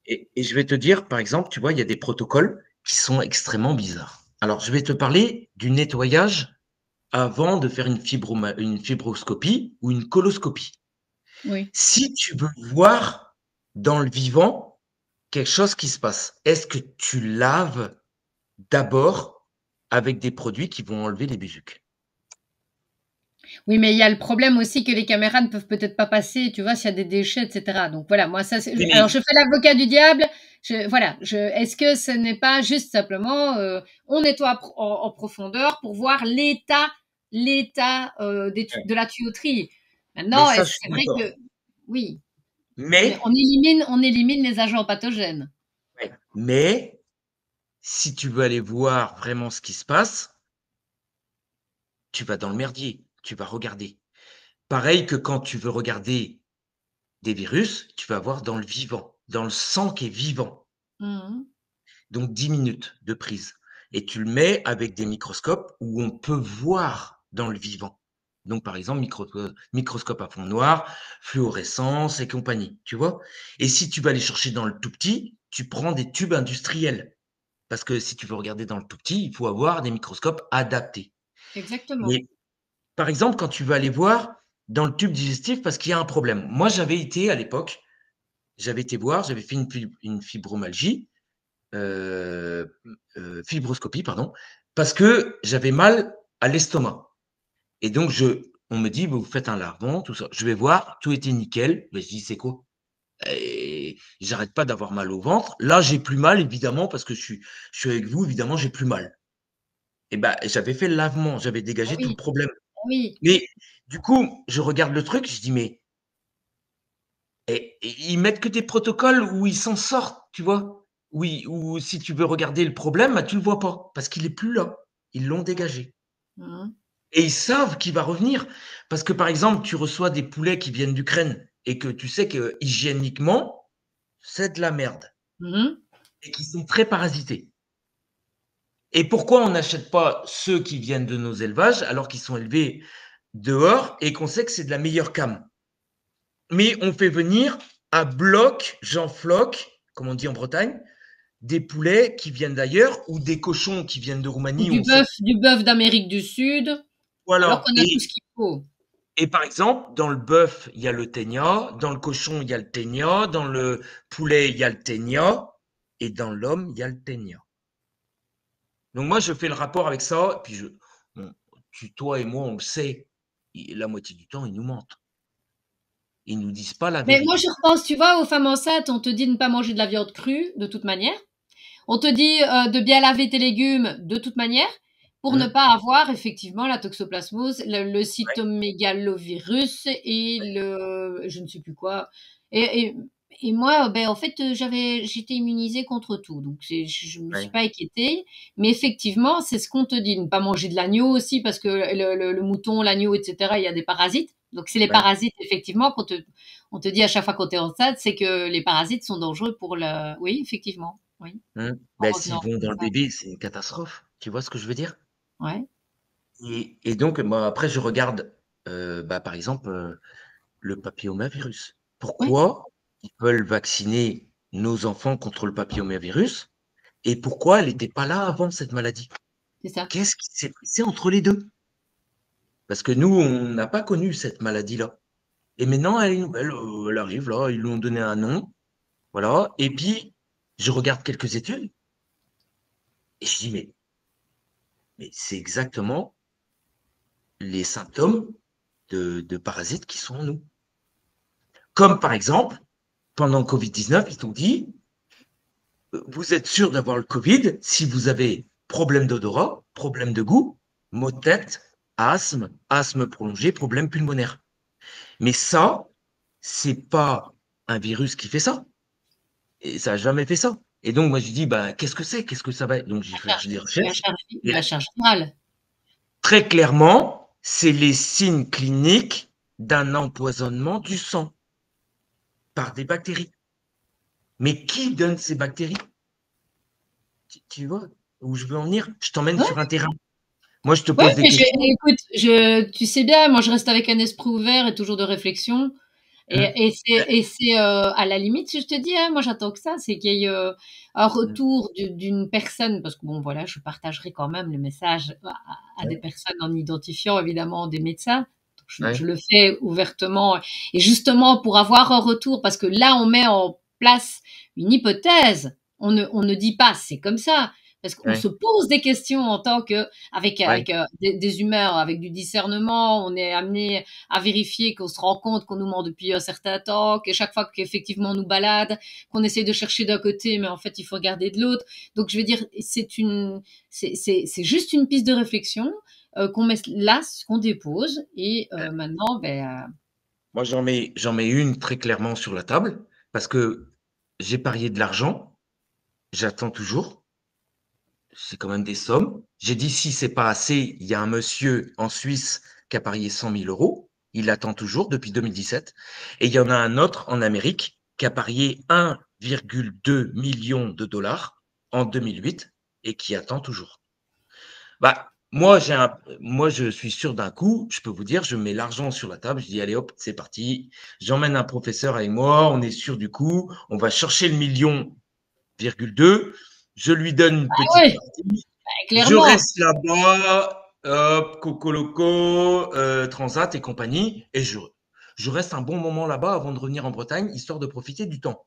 Et je vais te dire, par exemple, tu vois, il y a des protocoles qui sont extrêmement bizarres. Alors, je vais te parler du nettoyage avant de faire une fibroscopie ou une coloscopie. Oui. Si tu veux voir dans le vivant quelque chose qui se passe, est-ce que tu laves d'abord avec des produits qui vont enlever les bézuques? Oui, mais il y a le problème aussi que les caméras ne peuvent peut-être pas passer, tu vois, s'il y a des déchets, et cetera. Donc voilà, moi ça c'est Oui, alors mais je fais l'avocat du diable, voilà, est-ce que ce n'est pas juste simplement, on nettoie en profondeur pour voir l'état, de la tuyauterie. mais Maintenant, ça, je est-ce suis c'est vrai d'accord. que oui, Mais, on élimine les agents pathogènes. ouais, mais si tu veux aller voir vraiment ce qui se passe, tu vas dans le merdier, tu vas regarder. Pareil que quand tu veux regarder des virus, tu vas voir dans le vivant, dans le sang qui est vivant. Mmh. Donc 10 minutes de prise. Et tu le mets avec des microscopes où on peut voir dans le vivant. Donc par exemple, microscope à fond noir, fluorescence et compagnie, tu vois. Et si tu vas aller chercher dans le tout petit, tu prends des tubes industriels. Parce que si tu veux regarder dans le tout petit, il faut avoir des microscopes adaptés. Exactement. Mais par exemple, quand tu vas aller voir dans le tube digestif parce qu'il y a un problème. Moi, j'avais été à l'époque, j'avais été voir, j'avais fait une fibromalgie, fibroscopie, pardon, parce que j'avais mal à l'estomac. Et donc, on me dit, vous faites un lavement, tout ça. Je vais voir, tout était nickel. Mais je dis, c'est quoi? Et j'arrête pas d'avoir mal au ventre. Là, j'ai plus mal, évidemment, parce que je suis avec vous, évidemment, j'ai plus mal. Et ben, j'avais fait le lavement, j'avais Ah dégagé tout le oui, problème. ah oui. Mais du coup, je regarde le truc, je dis, mais et ils mettent que des protocoles où ils s'en sortent, tu vois? Oui, ou si tu veux regarder le problème, bah, tu le vois pas parce qu'il est plus là. Ils l'ont dégagé Mmh. et ils savent qu'il va revenir parce que, par exemple, tu reçois des poulets qui viennent d'Ukraine et que tu sais que hygiéniquement, c'est de la merde Mmh. et qui sont très parasités. Et pourquoi on n'achète pas ceux qui viennent de nos élevages alors qu'ils sont élevés dehors et qu'on sait que c'est de la meilleure came? Mais on fait venir à bloc, Jean Floc, comme on dit en Bretagne, des poulets qui viennent d'ailleurs ou des cochons qui viennent de Ou Roumanie. du On sait. bœuf d'Amérique du Sud, alors Voilà. qu'on a tout ce qu'il faut. Et par exemple, dans le bœuf, il y a le ténia, dans le cochon, il y a le ténia, dans le poulet, il y a le ténia, et dans l'homme, il y a le ténia. Donc moi, je fais le rapport avec ça, et puis toi et moi, on le sait. La moitié du temps, ils nous mentent. Ils nous disent pas la Mais moi, je vérité. repense, tu vois, aux femmes enceintes, on te dit de ne pas manger de la viande crue, de toute manière. On te dit de bien laver tes légumes, de toute manière, pour ne Hein. pas avoir effectivement la toxoplasmose, le Ouais, cytomégalovirus et ouais, je ne sais plus quoi. Et, et, et moi, ben, en fait, j'étais immunisée contre tout, donc je me suis ouais, pas inquiétée. Mais effectivement, c'est ce qu'on te dit, ne pas manger de l'agneau aussi, parce que le mouton, l'agneau, etc., il y a des parasites. Donc c'est les ouais. parasites, effectivement, on te dit à chaque fois qu'on est enceinte, c'est que les parasites sont dangereux pour le... Oui, effectivement, oui. En Ben, s'ils revenant vont comme dans le ça. bébé, c'est une catastrophe. Tu vois ce que je veux dire? Ouais. Et donc, moi, après, je regarde, bah, par exemple, le papillomavirus. Oui, Pourquoi ils veulent vacciner nos enfants contre le papillomavirus et pourquoi elle n'était pas là avant cette maladie? c'est ça. Qu'est-ce qui s'est passé entre les deux? Parce que nous, on n'a pas connu cette maladie-là. Et maintenant, elle est nouvelle, elle arrive là, ils lui ont donné un nom, voilà. Et puis, je regarde quelques études et je dis, mais c'est exactement les symptômes de parasites qui sont en nous. Comme par exemple, pendant le Covid-19, ils t'ont dit, vous êtes sûr d'avoir le Covid si vous avez problème d'odorat, problème de goût, maux de tête, asthme prolongé, problème pulmonaire. Mais ça, c'est pas un virus qui fait ça. Et ça n'a jamais fait ça. Et donc, moi, je dis, bah, qu'est-ce que c'est? Qu'est-ce que ça va être? Donc, j'ai fait des La recherches. charge, Et la charge virale. très clairement, c'est les signes cliniques d'un empoisonnement du sang par des bactéries. Mais qui donne ces bactéries? Tu vois où je veux en venir? Je t'emmène Ouais. sur un terrain. Moi, je te Ouais, pose des mais questions. écoute, tu sais bien, moi je reste avec un esprit ouvert et toujours de réflexion. Hein. Et c'est à la limite, si je te dis, hein, moi j'attends que ça, c'est qu'il y ait un retour d'une personne, parce que bon voilà, je partagerai quand même le message à des personnes en identifiant évidemment des médecins. Donc, je Ouais. le fais ouvertement et justement pour avoir un retour, parce que là on met en place une hypothèse, on ne dit pas c'est comme ça, parce qu'on Ouais. se pose des questions en tant que avec Ouais. des humeurs, avec du discernement, on est amené à vérifier, qu'on se rend compte qu'on nous ment depuis un certain temps, que chaque fois qu'effectivement on nous balade, qu'on essaie de chercher d'un côté, mais en fait il faut regarder de l'autre. Donc je veux dire, c'est juste une piste de réflexion qu'on met là, qu'on dépose, et maintenant, Moi, j'en mets une très clairement sur la table parce que j'ai parié de l'argent. J'attends toujours. C'est quand même des sommes. J'ai dit, si c'est pas assez, il y a un monsieur en Suisse qui a parié 100 000 euros. Il attend toujours depuis 2017. Et il y en a un autre en Amérique qui a parié 1,2 million de dollars en 2008 et qui attend toujours. Bah, moi, je suis sûr d'un coup, je peux vous dire, je mets l'argent sur la table, je dis, allez hop, c'est parti. J'emmène un professeur avec moi, on est sûr du coup, on va chercher le million,2. Je lui donne une ah petite ouais, partie. Je clairement. reste là-bas, hop, Coco Loco, Transat et compagnie, et je reste un bon moment là-bas avant de revenir en Bretagne, histoire de profiter du temps.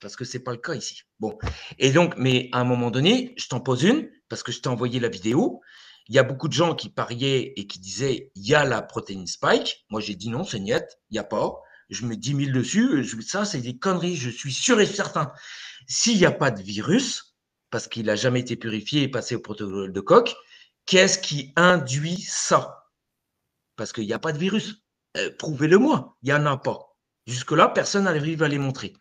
Parce que c'est pas le cas ici. Bon. Et donc, mais à un moment donné, je t'en pose une, parce que je t'ai envoyé la vidéo. Il y a beaucoup de gens qui pariaient et qui disaient, il y a la protéine spike. Moi, j'ai dit non, c'est niet, il n'y a pas. Je mets 10 000 dessus. Ça, c'est des conneries. Je suis sûr et certain. S'il n'y a pas de virus, parce qu'il n'a jamais été purifié et passé au protocole de Koch, qu'est-ce qui induit ça? Parce qu'il n'y a pas de virus. Prouvez-le-moi. Il n'y en a pas. Jusque-là, personne n'arrive à les montrer.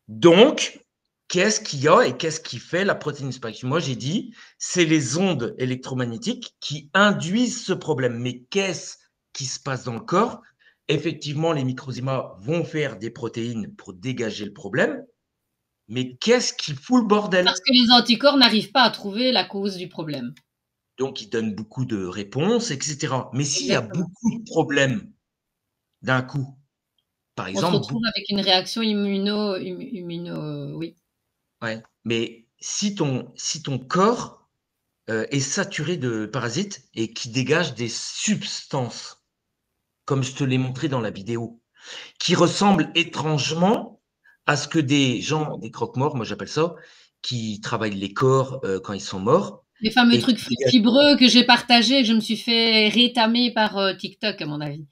Donc, qu'est-ce qu'il y a et qu'est-ce qui fait la protéine spike? Moi, j'ai dit, c'est les ondes électromagnétiques qui induisent ce problème. Mais qu'est-ce qui se passe dans le corps? Effectivement, les microzymas vont faire des protéines pour dégager le problème. Mais qu'est-ce qui fout le bordel? Parce que les anticorps n'arrivent pas à trouver la cause du problème. Donc, ils donnent beaucoup de réponses, etc. Mais s'il y a Exactement. beaucoup de problèmes d'un coup, par On se exemple, retrouve avec une réaction oui. ouais, mais si ton corps est saturé de parasites et qui dégage des substances, comme je te l'ai montré dans la vidéo, qui ressemblent étrangement à ce que des gens, des croque-morts, moi j'appelle ça, qui travaillent les corps quand ils sont morts. Les fameux Et trucs qui dégagent. fibreux que j'ai partagés, que je me suis fait rétamer par TikTok, à mon avis.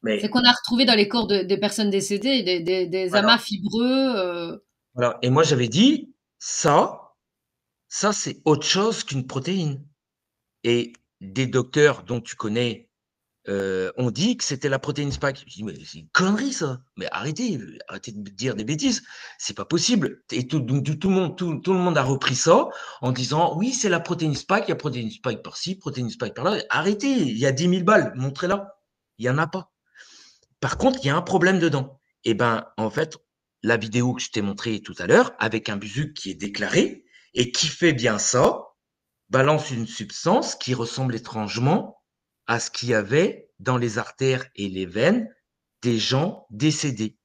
C'est Mais qu'on a retrouvé dans les corps des personnes décédées des voilà, amas fibreux. voilà. Et moi j'avais dit, ça c'est autre chose qu'une protéine. Et des docteurs dont tu connais on dit que c'était la protéine spike. Je dis, mais c'est une connerie, ça. Mais arrêtez de dire des bêtises. C'est pas possible. Et donc, tout le monde a repris ça en disant, oui, c'est la protéine spike, il y a protéine spike par-ci, protéine spike par-là. Arrêtez, il y a 10 000 balles, montrez-la. Il y en a pas. Par contre, il y a un problème dedans. Et ben, en fait, la vidéo que je t'ai montrée tout à l'heure, avec un busuc qui est déclaré et qui fait bien ça, balance une substance qui ressemble étrangement à ce qu'il y avait dans les artères et les veines des gens décédés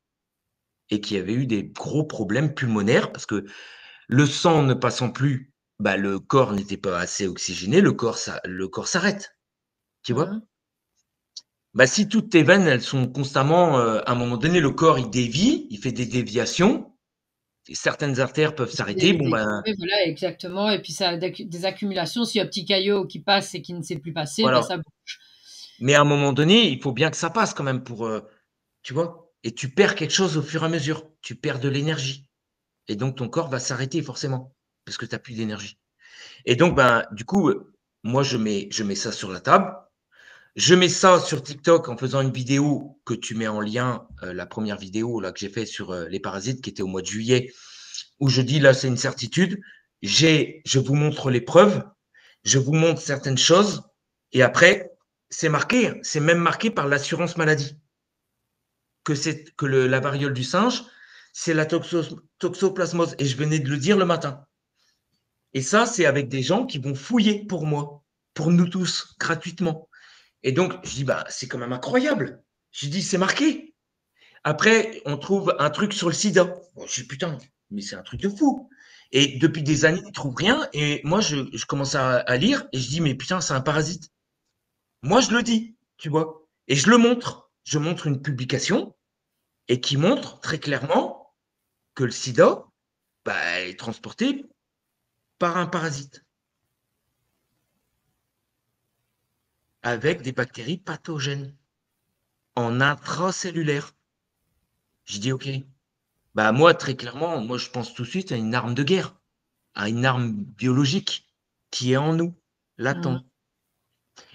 et qui avaient eu des gros problèmes pulmonaires parce que le sang ne passant plus, bah, le corps n'était pas assez oxygéné, le corps s'arrête. Tu vois? Bah, si toutes tes veines, elles sont constamment, à un moment donné, le corps, il dévie, il fait des déviations, et certaines artères peuvent s'arrêter. Bon, ben, Oui, voilà, exactement. Et puis ça a des accumulations. S'il y a un petit caillot qui passe et qui ne sait plus passer, ben voilà. ça bouge. Mais à un moment donné, il faut bien que ça passe quand même pour, tu vois? Et tu perds quelque chose au fur et à mesure. Tu perds de l'énergie. Et donc, ton corps va s'arrêter forcément parce que tu as plus d'énergie. Et donc, ben, du coup, moi, je mets ça sur la table. Je mets ça sur TikTok en faisant une vidéo que tu mets en lien, la première vidéo là que j'ai fait sur les parasites, qui était au mois de juillet, où je dis là, c'est une certitude. Je vous montre les preuves, je vous montre certaines choses, et après, c'est marqué, c'est même marqué par l'assurance maladie, que la variole du singe, c'est la toxoplasmose. Et je venais de le dire le matin. Et ça, c'est avec des gens qui vont fouiller pour moi, pour nous tous, gratuitement. Et donc, je dis, bah, c'est quand même incroyable. Je dis, c'est marqué. Après, on trouve un truc sur le sida. Bon, je dis, putain, mais c'est un truc de fou. Et depuis des années, ils ne trouvent rien. Et moi, je commence à lire et je dis, mais putain, c'est un parasite. Moi, je le dis, tu vois. Et je le montre. Je montre une publication et qui montre très clairement que le sida bah, est transporté par un parasite avec des bactéries pathogènes en intracellulaire. Je dis, OK. Bah, moi, très clairement, moi, je pense tout de suite à une arme de guerre, à une arme biologique qui est en nous, latent.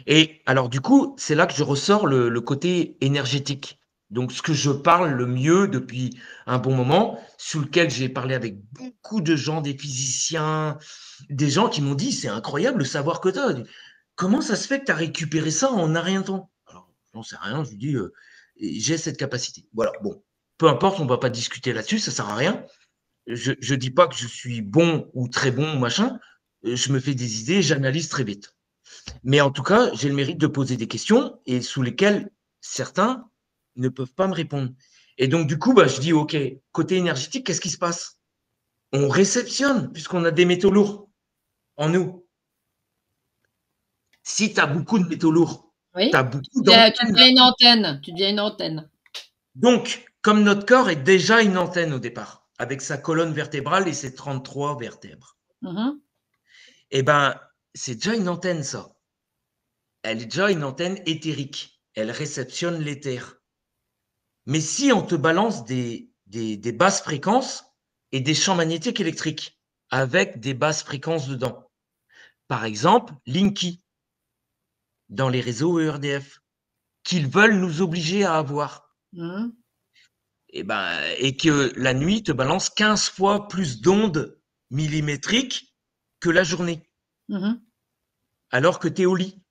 Et alors, du coup, c'est là que je ressors le côté énergétique. Donc, ce que je parle le mieux depuis un bon moment, sur lequel j'ai parlé avec beaucoup de gens, des physiciens, des gens qui m'ont dit, c'est incroyable le savoir que tu as. Comment ça se fait que tu as récupéré ça en un rien de temps? Alors, j'en sais rien, je lui dis, j'ai cette capacité. Voilà, bon, peu importe, on ne va pas discuter là-dessus, ça ne sert à rien. Je ne dis pas que je suis bon ou très bon, machin. Je me fais des idées, j'analyse très vite. Mais en tout cas, j'ai le mérite de poser des questions et sous lesquelles certains ne peuvent pas me répondre. Et donc, du coup, bah, je dis, OK, côté énergétique, qu'est-ce qui se passe? On réceptionne, puisqu'on a des métaux lourds en nous. Si tu as beaucoup de métaux lourds, Oui. tu as beaucoup Tu d'antennes. deviens une antenne. Tu deviens une antenne. Donc, comme notre corps est déjà une antenne au départ, avec sa colonne vertébrale et ses 33 vertèbres, eh ben, c'est déjà une antenne, ça. Elle est déjà une antenne éthérique. Elle réceptionne l'éther. Mais si on te balance des basses fréquences et des champs magnétiques électriques avec des basses fréquences dedans, par exemple, Linky, dans les réseaux ERDF, qu'ils veulent nous obliger à avoir, et que la nuit te balance 15 fois plus d'ondes millimétriques que la journée, alors que tu es au lit.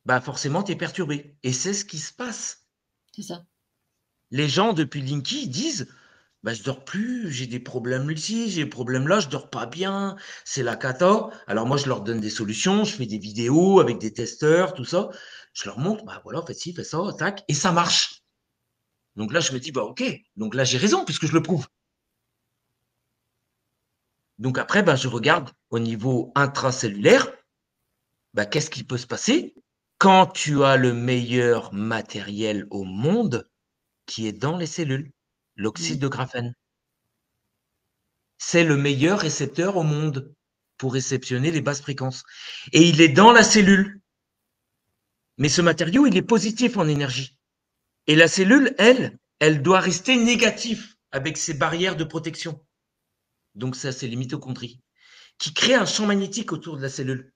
Bah forcément, tu es perturbé. Et c'est ce qui se passe. C'est ça. Les gens, depuis Linky, disent bah, je dors plus, j'ai des problèmes ici, j'ai des problèmes là, je dors pas bien, c'est la cata. Alors moi, je leur donne des solutions, je fais des vidéos avec des testeurs, tout ça. Je leur montre, bah voilà, faites ci, faites ça, tac, et ça marche. Donc là, je me dis, bah ok, donc là, j'ai raison, puisque je le prouve. Donc après, bah, je regarde au niveau intracellulaire, bah, qu'est-ce qui peut se passer quand tu as le meilleur matériel au monde qui est dans les cellules, l'oxyde de graphène. C'est le meilleur récepteur au monde pour réceptionner les basses fréquences. Et il est dans la cellule. Mais ce matériau, il est positif en énergie. Et la cellule, elle doit rester négative avec ses barrières de protection. Donc ça, c'est les mitochondries, qui créent un champ magnétique autour de la cellule.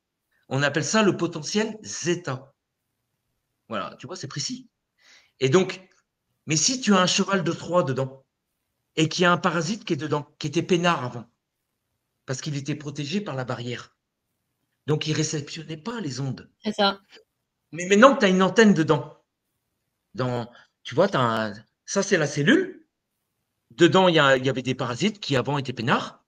On appelle ça le potentiel zeta. Voilà, tu vois, c'est précis. Et donc, mais si tu as un cheval de Troie dedans, et qu'il y a un parasite qui est dedans, qui était peinard avant, parce qu'il était protégé par la barrière. Donc, il ne réceptionnait pas les ondes. C'est ça. Mais maintenant que tu as une antenne dedans, tu vois, ça, c'est la cellule. Dedans, il y avait des parasites qui avant étaient peinards,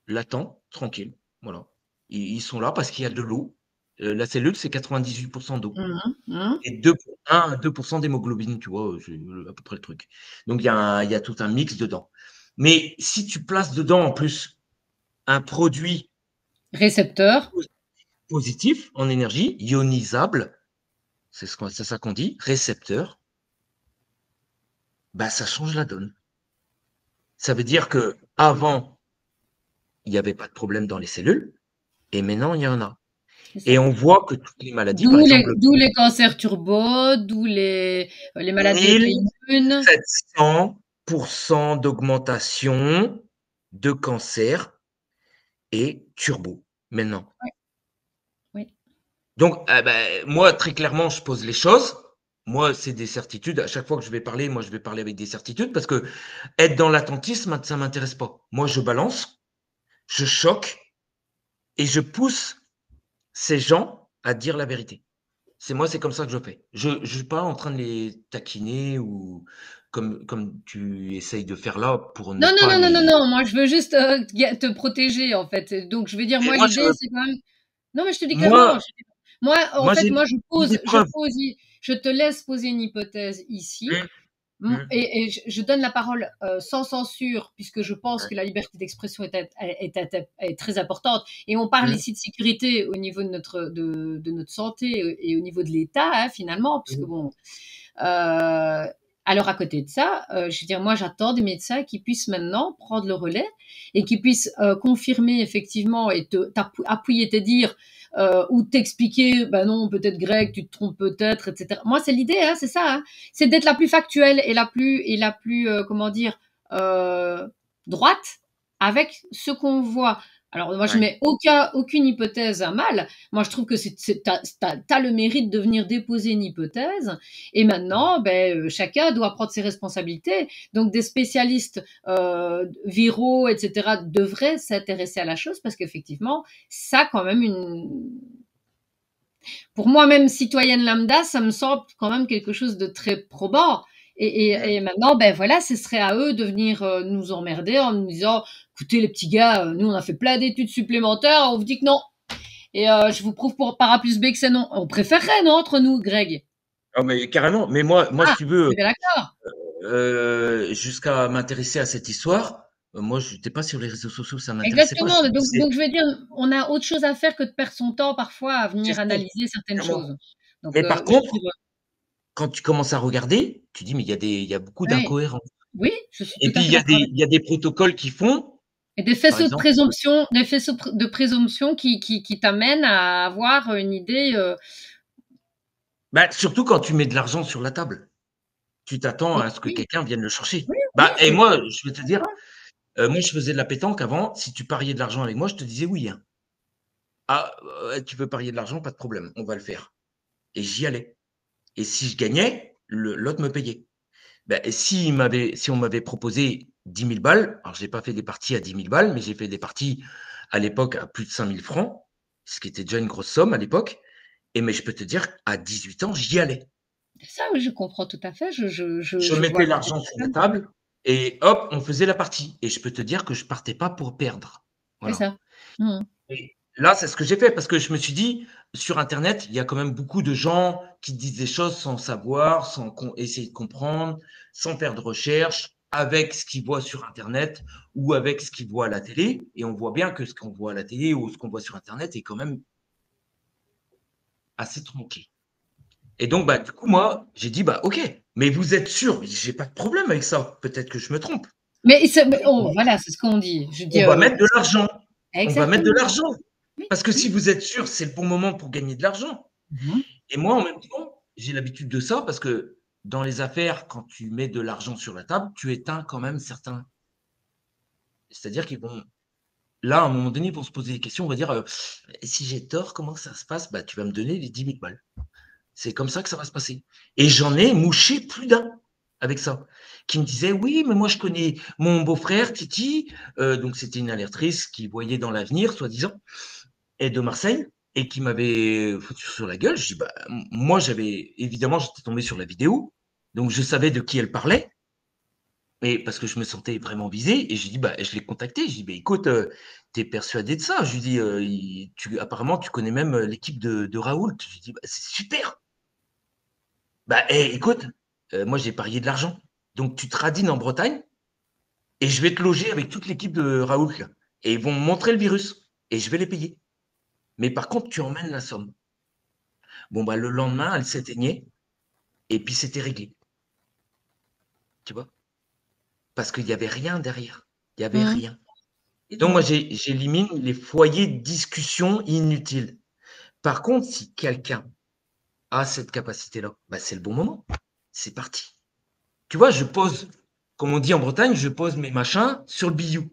latents, tranquilles. Voilà. Ils sont là parce qu'il y a de l'eau. La cellule, c'est 98% d'eau. Et 1 à 2% d'hémoglobine, tu vois, c'est à peu près le truc. Donc, il y a tout un mix dedans. Mais si tu places dedans, en plus, un produit récepteur positif en énergie, ionisable, c'est ça qu'on dit, récepteur, bah, ça change la donne. Ça veut dire que avant, il n'y avait pas de problème dans les cellules, et maintenant, il y en a. Et on voit que toutes les maladies, par exemple... D'où les cancers turbo, d'où les maladies auto-immunes. 1700% d'augmentation de cancer et turbo, maintenant. Oui. Donc, moi, très clairement, je pose les choses. Moi, c'est des certitudes. À chaque fois que je vais parler, moi, je vais parler avec des certitudes parce que être dans l'attentisme, ça m'intéresse pas. Moi, je balance, je choque et je pousse ces gens à dire la vérité. C'est comme ça que je fais. Je suis pas en train de les taquiner ou comme tu essayes de faire là pour ne Non, non, pas non, non, non, les. non, moi je veux juste te protéger en fait. Donc je veux dire, Mais moi moi, je, l'idée c'est quand même. Non, mais je te dis clairement, moi, moi en moi, fait, moi j'ai des preuves. je te laisse poser une hypothèse ici. Hum, hum, Et je donne la parole sans censure, puisque je pense ouais, que la liberté d'expression est très importante. Et on parle hum, ici de sécurité au niveau de notre santé et au niveau de l'État, hein, finalement, puisque hum, bon. Alors à côté de ça, je veux dire, moi j'attends des médecins qui puissent maintenant prendre le relais et qui puissent confirmer effectivement et appuyer, te dire ou t'expliquer, ben non, peut-être Greg, tu te trompes peut-être, etc. Moi c'est l'idée, hein, c'est ça, hein, c'est d'être la plus factuelle et la plus comment dire euh, droite avec ce qu'on voit. Alors moi je ouais. mets aucune hypothèse à mal. Moi je trouve que t'as le mérite de venir déposer une hypothèse et maintenant, chacun doit prendre ses responsabilités. Donc, des spécialistes viraux, etc., devraient s'intéresser à la chose parce qu'effectivement, ça, quand même, pour moi-même, citoyenne lambda, ça me semble quand même quelque chose de très probant. Hum. Et maintenant, ben voilà, ce serait à eux de venir nous emmerder en nous disant, écoutez les petits gars, nous on a fait plein d'études supplémentaires, on vous dit que non. Et je vous prouve par A plus B que c'est non. On préférerait, non, entre nous, Greg? Ah, mais carrément. Mais moi, si Ah, tu on veux, est bien d'accord. jusqu'à m'intéresser à cette histoire, moi, je n'étais pas sur les réseaux sociaux, ça m'intéressait pas. Exactement. Donc, je veux dire, on a autre chose à faire que de perdre son temps parfois à C'est venir ça, analyser certaines clairement. choses. Donc, Mais par je contre, trouve, quand tu commences à regarder, tu dis, mais il y a beaucoup oui, d'incohérences. oui, je suis Et tout puis, à fait d'accord avec il y a des protocoles qui font, et des par faisceaux de exemple, présomption, de présomption qui t'amènent à avoir une idée. bah, surtout quand tu mets de l'argent sur la table. Tu t'attends Oui, à ce que oui, quelqu'un vienne le chercher. oui, oui, Bah, et moi, je vais te je suis dire, d'accord. moi, je faisais de la pétanque avant. Si tu pariais de l'argent avec moi, je te disais oui, hein. Ah, tu veux parier de l'argent, pas de problème, on va le faire. Et j'y allais. Et si je gagnais, l'autre me payait. Bah, et si on m'avait proposé 10 000 balles, alors je n'ai pas fait des parties à 10 000 balles, mais j'ai fait des parties à l'époque à plus de 5 000 francs, ce qui était déjà une grosse somme à l'époque. Et mais je peux te dire, à 18 ans, j'y allais. Ça, oui, je comprends tout à fait. Je Je vois mettais tout l'argent à sur la fait. table et hop, on faisait la partie. Et je peux te dire que je partais pas pour perdre. C'est Voilà. ça. Mhm. Et là, c'est ce que j'ai fait parce que je me suis dit, sur Internet, il y a quand même beaucoup de gens qui disent des choses sans savoir, sans essayer de comprendre, sans faire de recherche, avec ce qu'ils voient sur Internet ou avec ce qu'ils voient à la télé. Et on voit bien que ce qu'on voit à la télé ou ce qu'on voit sur Internet est quand même assez tronqué. Et donc, bah, du coup, moi, j'ai dit, bah, ok, mais vous êtes sûr, j'ai pas de problème avec ça. Peut-être que je me trompe. Mais oh, voilà, c'est ce qu'on dit. Je dis, On va mettre de l'argent. On va mettre de exactement. l'argent. Oui, Parce que oui. si vous êtes sûr, c'est le bon moment pour gagner de l'argent. Mhm. Et moi, en même temps, j'ai l'habitude de ça parce que dans les affaires, quand tu mets de l'argent sur la table, tu éteins quand même certains. C'est-à-dire qu'ils vont, là, à un moment donné, ils vont se poser des questions. On va dire, si j'ai tort, comment ça se passe? Bah, tu vas me donner les 10 000 balles. C'est comme ça que ça va se passer. Et j'en ai mouché plus d'un avec ça, qui me disait, oui, mais moi, je connais mon beau-frère, Titi. Donc, c'était une alertrice qui voyait dans l'avenir, soi-disant, et de Marseille, et qui m'avait foutu sur la gueule. Je dis, bah, moi, évidemment, j'étais tombé sur la vidéo, donc je savais de qui elle parlait, mais parce que je me sentais vraiment visé, et j'ai dit, bah, je l'ai contacté. Je dis, bah, écoute, t'es persuadé de ça? Je lui dis, apparemment, tu connais même l'équipe de Raoult. Je lui dis, bah, c'est super. Bah, écoute, moi, j'ai parié de l'argent. Donc, tu te radines en Bretagne, et je vais te loger avec toute l'équipe de Raoult, là. Et ils vont me montrer le virus, et je vais les payer. Mais par contre, tu emmènes la somme. Bon, bah, le lendemain, elle s'éteignait et puis c'était réglé. Tu vois? Parce qu'il n'y avait rien derrière. Il n'y avait Mhm. rien. Et donc, moi, Mhm. j'élimine les foyers de discussion inutiles. Par contre, si quelqu'un a cette capacité-là, bah, c'est le bon moment. C'est parti. Tu vois, je pose, comme on dit en Bretagne, je pose mes machins sur le billou.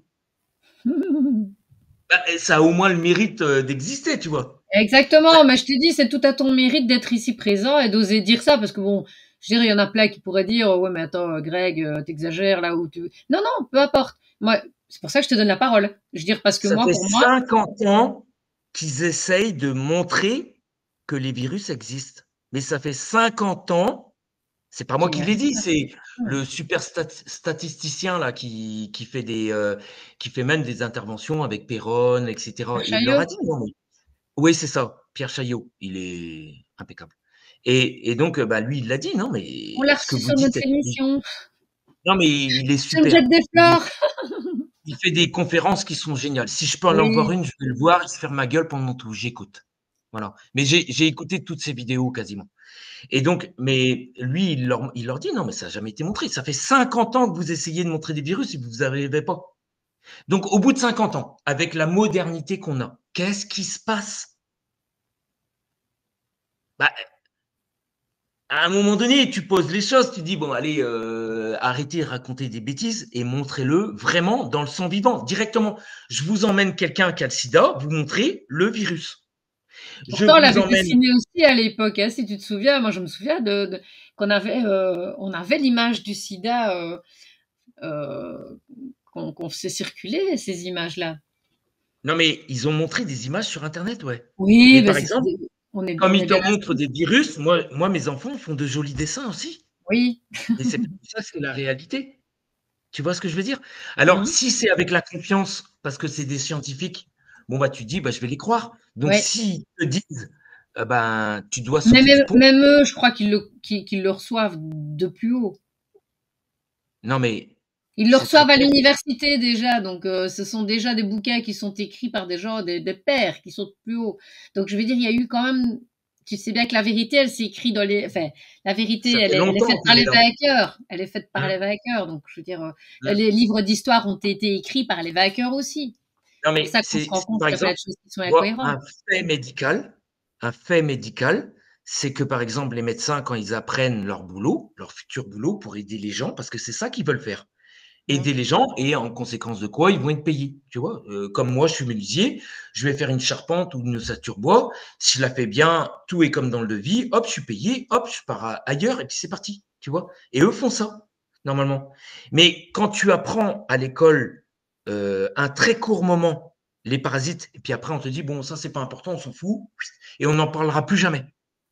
Bah, ça a au moins le mérite d'exister, tu vois. Exactement, mais je te dis, c'est tout à ton mérite d'être ici présent et d'oser dire ça, parce que bon, je dirais, il y en a plein qui pourraient dire, ouais, mais attends, Greg, t'exagères là où tu... Non, non, peu importe. Moi, c'est pour ça que je te donne la parole. Je veux dire, parce que Ça moi, fait pour moi, 50 ans qu'ils essayent de montrer que les virus existent. Mais ça fait 50 ans, c'est pas moi qu'il n'y qui a l'ai dit, rien. c'est le super statisticien là qui fait qui fait même des interventions avec Perron, etc. Et il leur a Chaillot. dit non mais oui c'est ça, Pierre Chaillot, il est impeccable. Et donc bah lui il l'a dit non On l'a mais ce que reçu vous sur dites notre est émission. non mais il est Je me jette super. des fleurs. Il fait des conférences qui sont géniales. Si je peux en Oui. voir une, je vais le voir, il se ferme ma gueule pendant tout, j'écoute. Voilà. Mais j'ai écouté toutes ses vidéos quasiment. Et donc, mais lui, il leur dit non, mais ça n'a jamais été montré. Ça fait 50 ans que vous essayez de montrer des virus et vous n'arrivez pas. Donc, au bout de 50 ans, avec la modernité qu'on a, qu'est-ce qui se passe? Bah, à un moment donné, tu poses les choses, tu dis bon, allez, arrêtez de raconter des bêtises et montrez-le vraiment dans le sang vivant, directement. Je vous emmène quelqu'un qui a le sida, vous montrez le virus. Je Pourtant, elle vous avait emmène. dessiné aussi à l'époque, hein, si tu te souviens. Moi, je me souviens qu'on avait, on avait l'image du sida qu'on faisait circuler, ces images-là. Non, mais ils ont montré des images sur Internet, ouais. Oui, Mais ben par exemple, comme on ils est te bien montrent d'accord. des virus, moi, mes enfants font de jolis dessins aussi. Oui. Et ça, c'est la réalité. Tu vois ce que je veux dire? Alors, Mhm. si c'est avec la confiance, parce que c'est des scientifiques, bon, bah, tu te dis, bah, je vais les croire. Donc, Ouais. s'ils te disent, ben, tu dois Mais sauter du pont. même eux, je crois qu'ils le reçoivent de plus haut. Non, mais Ils le c'est très reçoivent à clair. l'université déjà, donc ce sont déjà des bouquins qui sont écrits par des gens, des pairs qui sont de plus haut. Donc je veux dire, il y a eu quand même, tu sais bien que la vérité, elle s'écrit dans les, enfin, la vérité, Ça fait elle est faite longtemps par qu'elle est les là. vainqueurs. Elle est faite par les Hum, vainqueurs. Donc je veux dire, hum. les livres d'histoire ont été écrits par les vainqueurs aussi. Non, C'est pour mais ça qu'on se rend compte par qu'il y a plein exemple, de choses qui sont tu vois, incohérentes. un fait médical, c'est que par exemple, les médecins, quand ils apprennent leur boulot, leur futur boulot pour aider les gens, parce que c'est ça qu'ils veulent faire, Mm. aider les gens et en conséquence de quoi ils vont être payés. Tu vois, comme moi, je suis menuisier, je vais faire une charpente ou une ossature bois. Si je la fais bien, tout est comme dans le devis. Hop, je suis payé. Hop, je pars ailleurs et puis c'est parti. Tu vois. Et eux font ça normalement. Mais quand tu apprends à l'école un très court moment les parasites et puis après on te dit bon ça c'est pas important, on s'en fout et on n'en parlera plus jamais.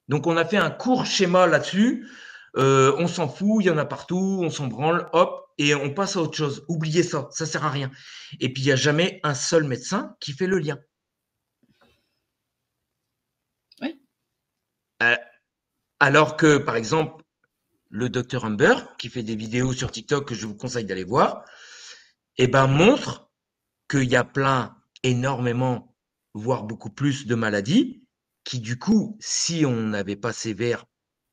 Donc on a fait un court schéma là-dessus. On s'en fout, il y en a partout, on s'en branle, hop, et on passe à autre chose. Oubliez ça, ça sert à rien. Et puis il n'y a jamais un seul médecin qui fait le lien. Oui. Euh, alors que, par exemple, le docteur Humber, qui fait des vidéos sur TikTok que je vous conseille d'aller voir, eh ben, montre qu'il y a plein, énormément, voire beaucoup plus de maladies qui, du coup, si on n'avait pas sévère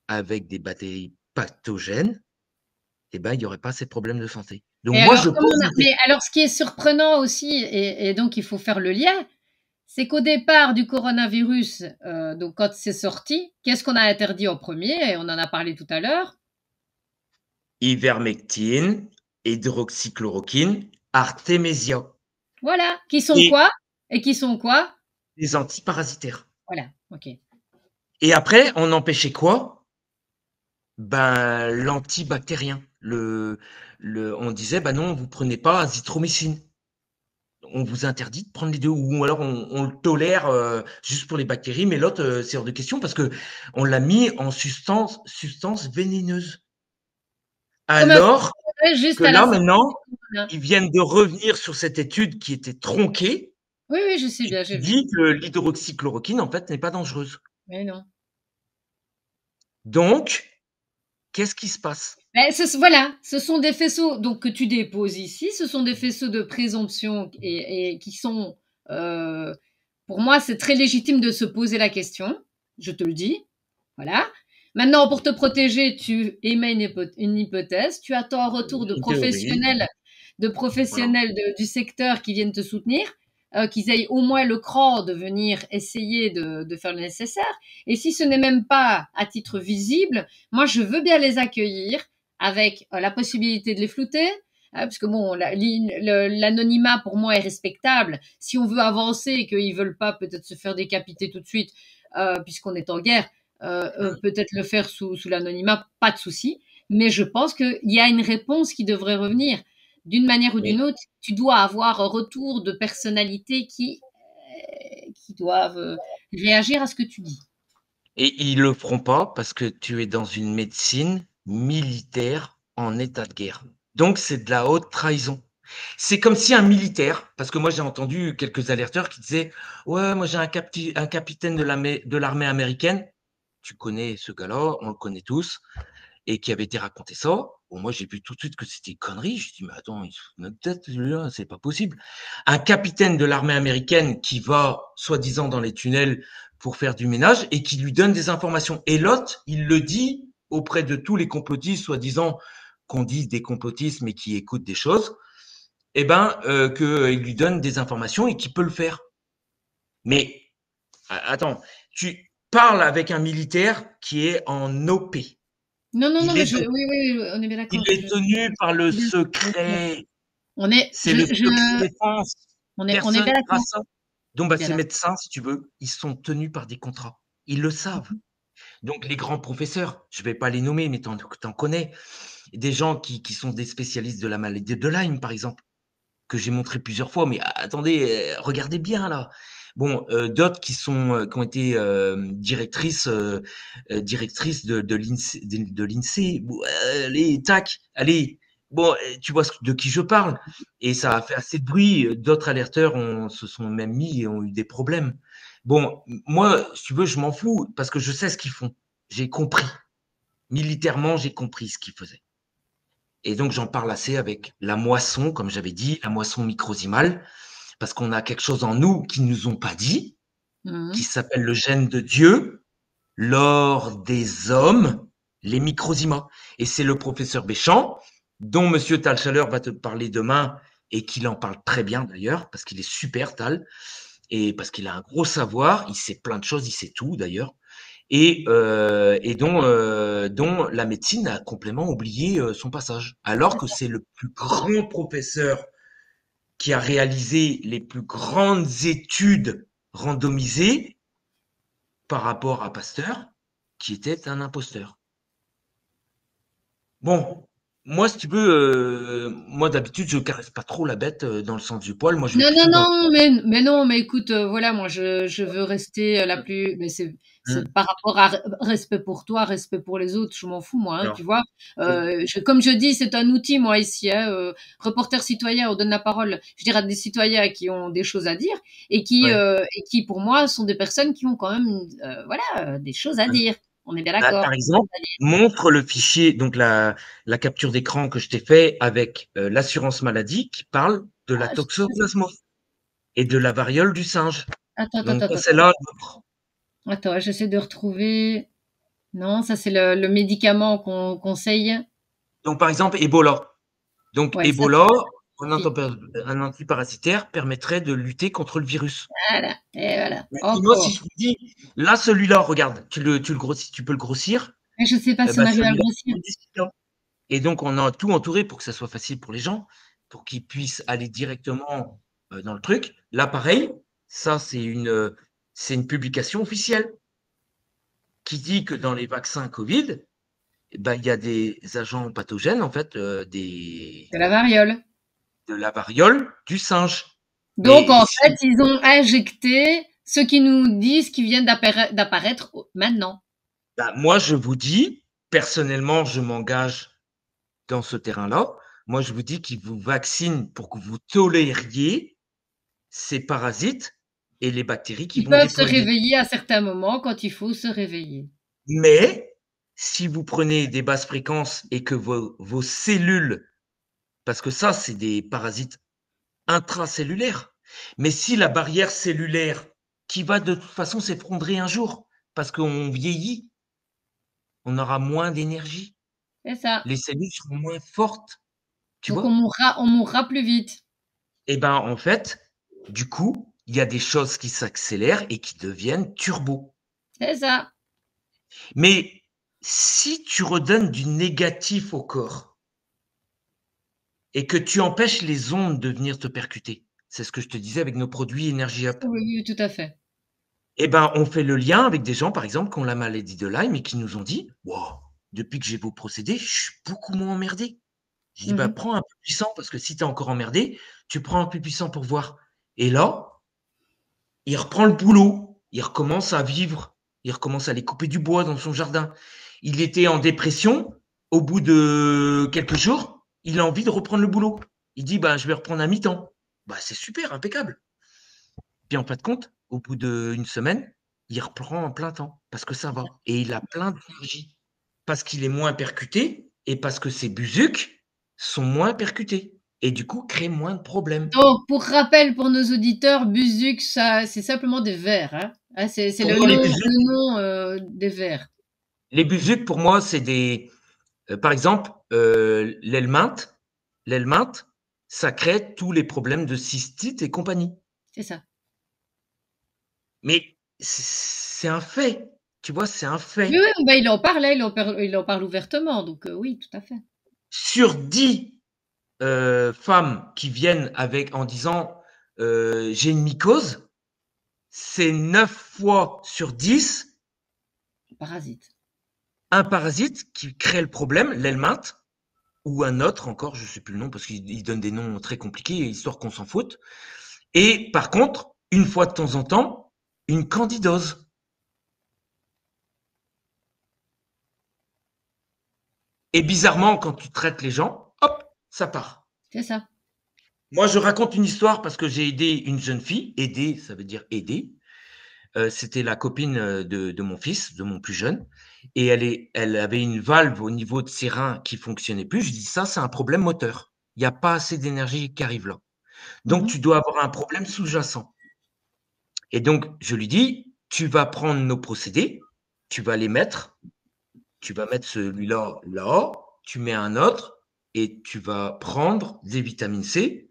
avec des bactéries pathogènes, eh ben, il n'y aurait pas ces problèmes de santé. Donc Et moi, je alors, pose des mais questions. alors, ce qui est surprenant aussi, et donc il faut faire le lien, c'est qu'au départ du coronavirus, donc quand c'est sorti, qu'est-ce qu'on a interdit en premier? Et on en a parlé tout à l'heure. Ivermectine, hydroxychloroquine, artémisia Voilà. Qui sont et quoi? Et qui sont quoi? les antiparasitaires. Voilà. OK. Et après, on empêchait quoi? Ben, l'antibactérien. On disait, ben non, vous prenez pas azithromycine. On vous interdit de prendre les deux, ou alors on le tolère juste pour les bactéries, mais l'autre, c'est hors de question parce que on l'a mis en substance vénéneuse. Comme un Alors juste que à la là, sortie du maintenant, corona. ils viennent de revenir sur cette étude qui était tronquée Oui, oui, je sais et bien, qui j'ai vu. dit que l'hydroxychloroquine, en fait, n'est pas dangereuse. Mais non. Donc, qu'est-ce qui se passe? Mais voilà, ce sont des faisceaux donc que tu déposes ici, ce sont des faisceaux de présomption et qui sont, heu, pour moi, c'est très légitime de se poser la question, je te le dis, voilà. Maintenant pour te protéger, tu émets une hypothèse, tu attends un retour Une théorie, de voilà. professionnels du secteur qui viennent te soutenir, qu'ils aient au moins le cran de venir essayer de faire le nécessaire et si ce n'est même pas à titre visible, moi je veux bien les accueillir avec la possibilité de les flouter, Parce que bon, l'anonymat pour moi est respectable. Si on veut avancer et qu'ils veulent pas peut-être se faire décapiter tout de suite, puisqu'on est en guerre, peut-être le faire sous l'anonymat, pas de souci. Mais je pense qu'il y a une réponse qui devrait revenir. D'une manière ou d'une Oui. autre, tu dois avoir un retour de personnalités qui doivent réagir à ce que tu dis. Et ils le feront pas parce que tu es dans une médecine militaire en état de guerre. Donc, c'est de la haute trahison. C'est comme si un militaire, parce que moi j'ai entendu quelques alerteurs qui disaient ouais, moi j'ai un capitaine de l'armée américaine. Tu connais ce gars-là, on le connaît tous, et qui avait été raconté ça. Bon, moi j'ai vu tout de suite que c'était une connerie. Je dis mais attends, il se fout de notre tête, celui-là, c'est pas possible. Un capitaine de l'armée américaine qui va soi-disant dans les tunnels pour faire du ménage et qui lui donne des informations. Et l'autre, il le dit auprès de tous les complotistes, soi-disant qu'on dise des complotistes, mais qui écoutent des choses, eh ben, qu'il lui donne des informations et qu'il peut le faire. Mais attends, tu parles avec un militaire qui est en OP. Non, Il mais est, oui, on est bien d'accord. il est tenu par le secret. On est, C'est le secret défense. on est Personne bien ne d'accord. fera ça. Donc, Bien ces d'accord. médecins, si tu veux, ils sont tenus par des contrats. Ils le savent. Donc, les grands professeurs, je ne vais pas les nommer, mais tu en connais. Des gens qui sont des spécialistes de la maladie de Lyme, par exemple, que j'ai montré plusieurs fois. Mais attendez, regardez bien là. Bon, d'autres qui ont été directrices de l'INSEE, de l'INSEE. Allez, tac, allez. Bon, tu vois de qui je parle. Et ça a fait assez de bruit. D'autres alerteurs se sont même mis et ont eu des problèmes. Bon, moi, si tu veux, je m'en fous parce que je sais ce qu'ils font. J'ai compris. Militairement, j'ai compris ce qu'ils faisaient. Et donc, j'en parle assez avec la moisson, comme j'avais dit, la moisson microsimale, parce qu'on a quelque chose en nous qu'ils ne nous ont pas dit, qui s'appelle le gène de Dieu, l'or des hommes, les microzymas. Et c'est le professeur Béchamp, dont Monsieur Talchaleur va te parler demain, et qu'il en parle très bien d'ailleurs, parce qu'il est super, Tal, et parce qu'il a un gros savoir, il sait plein de choses, il sait tout d'ailleurs, et dont la médecine a complètement oublié son passage. Alors que c'est le plus grand professeur qui a réalisé les plus grandes études randomisées par rapport à Pasteur, qui était un imposteur. Bon, moi, si tu veux, moi d'habitude, je caresse pas trop la bête dans le sens du poil. Moi, je vais plutôt dans mais non, mais écoute, voilà, moi, je veux rester la plus, mais c'est par rapport à respect pour toi, respect pour les autres, je m'en fous, moi, hein, tu vois. Comme je dis, c'est un outil, moi, ici, hein, reporter citoyen, on donne la parole, je dirais, à des citoyens qui ont des choses à dire et qui, pour moi, sont des personnes qui ont quand même, voilà, des choses à dire. On est bien d'accord. Par exemple, montre le fichier, donc la capture d'écran que je t'ai fait avec l'assurance maladie qui parle de la toxoplasmose et de la variole du singe. Attends. Celle-là. Attends, j'essaie de retrouver. Non, ça c'est le médicament qu'on conseille. Donc par exemple, Ebola. Donc Ouais, Ebola, un antiparasitaire permettrait de lutter contre le virus. Voilà, et voilà. Moi, si je vous dis, là, celui-là, regarde, tu le grossis, tu peux le grossir. Mais je sais pas si on arrive à le grossir. Et donc, on a tout entouré pour que ça soit facile pour les gens, pour qu'ils puissent aller directement dans le truc. Là, pareil, ça, c'est une publication officielle qui dit que dans les vaccins Covid, ben, il y a des agents pathogènes, en fait, De la variole. De la variole du singe. Donc, en fait, ils ont injecté ce qui nous disent qui viennent d'apparaître maintenant. Ben, moi, je vous dis, personnellement, je m'engage dans ce terrain-là. Moi, je vous dis qu'ils vous vaccinent pour que vous tolériez ces parasites et les bactéries qui vont peuvent se déployer. réveiller à certains moments quand il faut se réveiller. Mais si vous prenez des basses fréquences et que vos cellules, parce que ça, c'est des parasites intracellulaires, mais si la barrière cellulaire qui va de toute façon s'effondrer un jour, parce qu'on vieillit, on aura moins d'énergie. C'est ça. Les cellules seront moins fortes. Donc on mourra plus vite. Et ben en fait, du coup, il y a des choses qui s'accélèrent et qui deviennent turbo. C'est ça. Mais si tu redonnes du négatif au corps, et que tu empêches les ondes de venir te percuter. C'est ce que je te disais avec nos produits Energy Up. Oui, oui, tout à fait. Eh ben, on fait le lien avec des gens, par exemple, qui ont la maladie de Lyme et qui nous ont dit, wow, depuis que j'ai vos procédés, je suis beaucoup moins emmerdé. Je dis, bah, Mhm. prends un peu puissant, parce que si tu es encore emmerdé, tu prends un peu puissant pour voir. Et là, il reprend le boulot, il recommence à vivre, il recommence à aller couper du bois dans son jardin. Il était en dépression, au bout de quelques jours, il a envie de reprendre le boulot. Il dit, bah, je vais reprendre à mi-temps. Bah, c'est super, impeccable. Puis en fin de compte, au bout d'une semaine, il reprend en plein temps, parce que ça va. Et il a plein d'énergie, parce qu'il est moins percuté, et parce que ses busucs sont moins percutés. Et du coup, créent moins de problèmes. Donc, pour rappel pour nos auditeurs, Buzuc, ça, c'est simplement des vers. Hein. Ah, c'est Pour le moi, nom des vers. les busucs, pour moi, c'est des... par exemple, l'helminthe, ça crée tous les problèmes de cystite et compagnie. C'est ça. Mais c'est un fait. Tu vois, c'est un fait. Oui, oui, bah, il en parle, hein, il en parle ouvertement, donc oui, tout à fait. Sur 10 femmes qui viennent en disant j'ai une mycose, c'est 9 fois sur 10 Parasite. un parasite qui crée le problème, l'helminthe, ou un autre encore, je ne sais plus le nom, parce qu'il donne des noms très compliqués, histoire qu'on s'en foute. Et par contre, une fois de temps en temps, une candidose. Et bizarrement, quand tu traites les gens, hop, ça part. C'est ça. Moi, je raconte une histoire parce que j'ai aidé une jeune fille. Aider, ça veut dire aider. C'était la copine de mon fils, de mon plus jeune. Et elle avait une valve au niveau de ses reins qui fonctionnait plus. Je dis, ça, c'est un problème moteur. Il n'y a pas assez d'énergie qui arrive là. Donc, tu dois avoir un problème sous-jacent. Et donc, je lui dis, tu vas prendre nos procédés, tu vas les mettre, tu vas mettre celui-là là, tu mets un autre, et tu vas prendre des vitamines C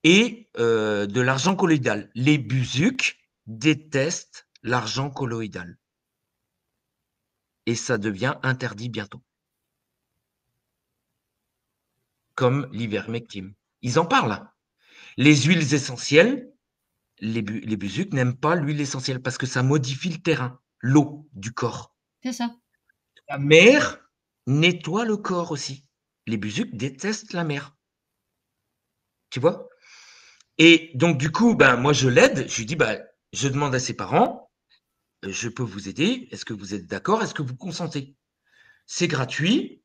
et de l'argent colloïdal. Les busucs détestent l'argent colloïdal. Et ça devient interdit bientôt. Comme l'ivermectine. Ils en parlent. Les huiles essentielles, les busucs n'aiment pas l'huile essentielle parce que ça modifie le terrain, l'eau du corps. C'est ça. La mer nettoie le corps aussi. Les busucs détestent la mer. Tu vois? Et donc, du coup, ben, moi, je l'aide. Je lui dis, ben, je demande à ses parents, je peux vous aider. Est-ce que vous êtes d'accord? Est-ce que vous consentez? C'est gratuit.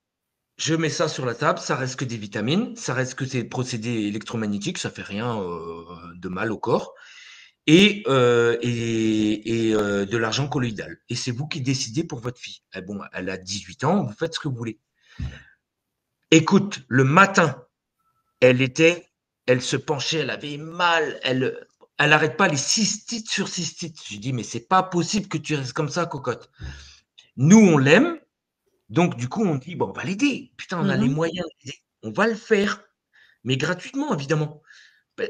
Je mets ça sur la table. Ça reste que des vitamines. Ça reste que des procédés électromagnétiques. Ça fait rien de mal au corps. Et de l'argent colloïdal. Et c'est vous qui décidez pour votre fille. Bon, elle a 18 ans. Vous faites ce que vous voulez. Écoute, le matin, elle se penchait, elle avait mal, elle n'arrête pas les cystites sur cystites. Je dis, mais c'est pas possible que tu restes comme ça, cocotte. Nous, on l'aime, donc du coup, on dit, bon, on va l'aider. Putain, on a les moyens d'aider. On va le faire, mais gratuitement, évidemment.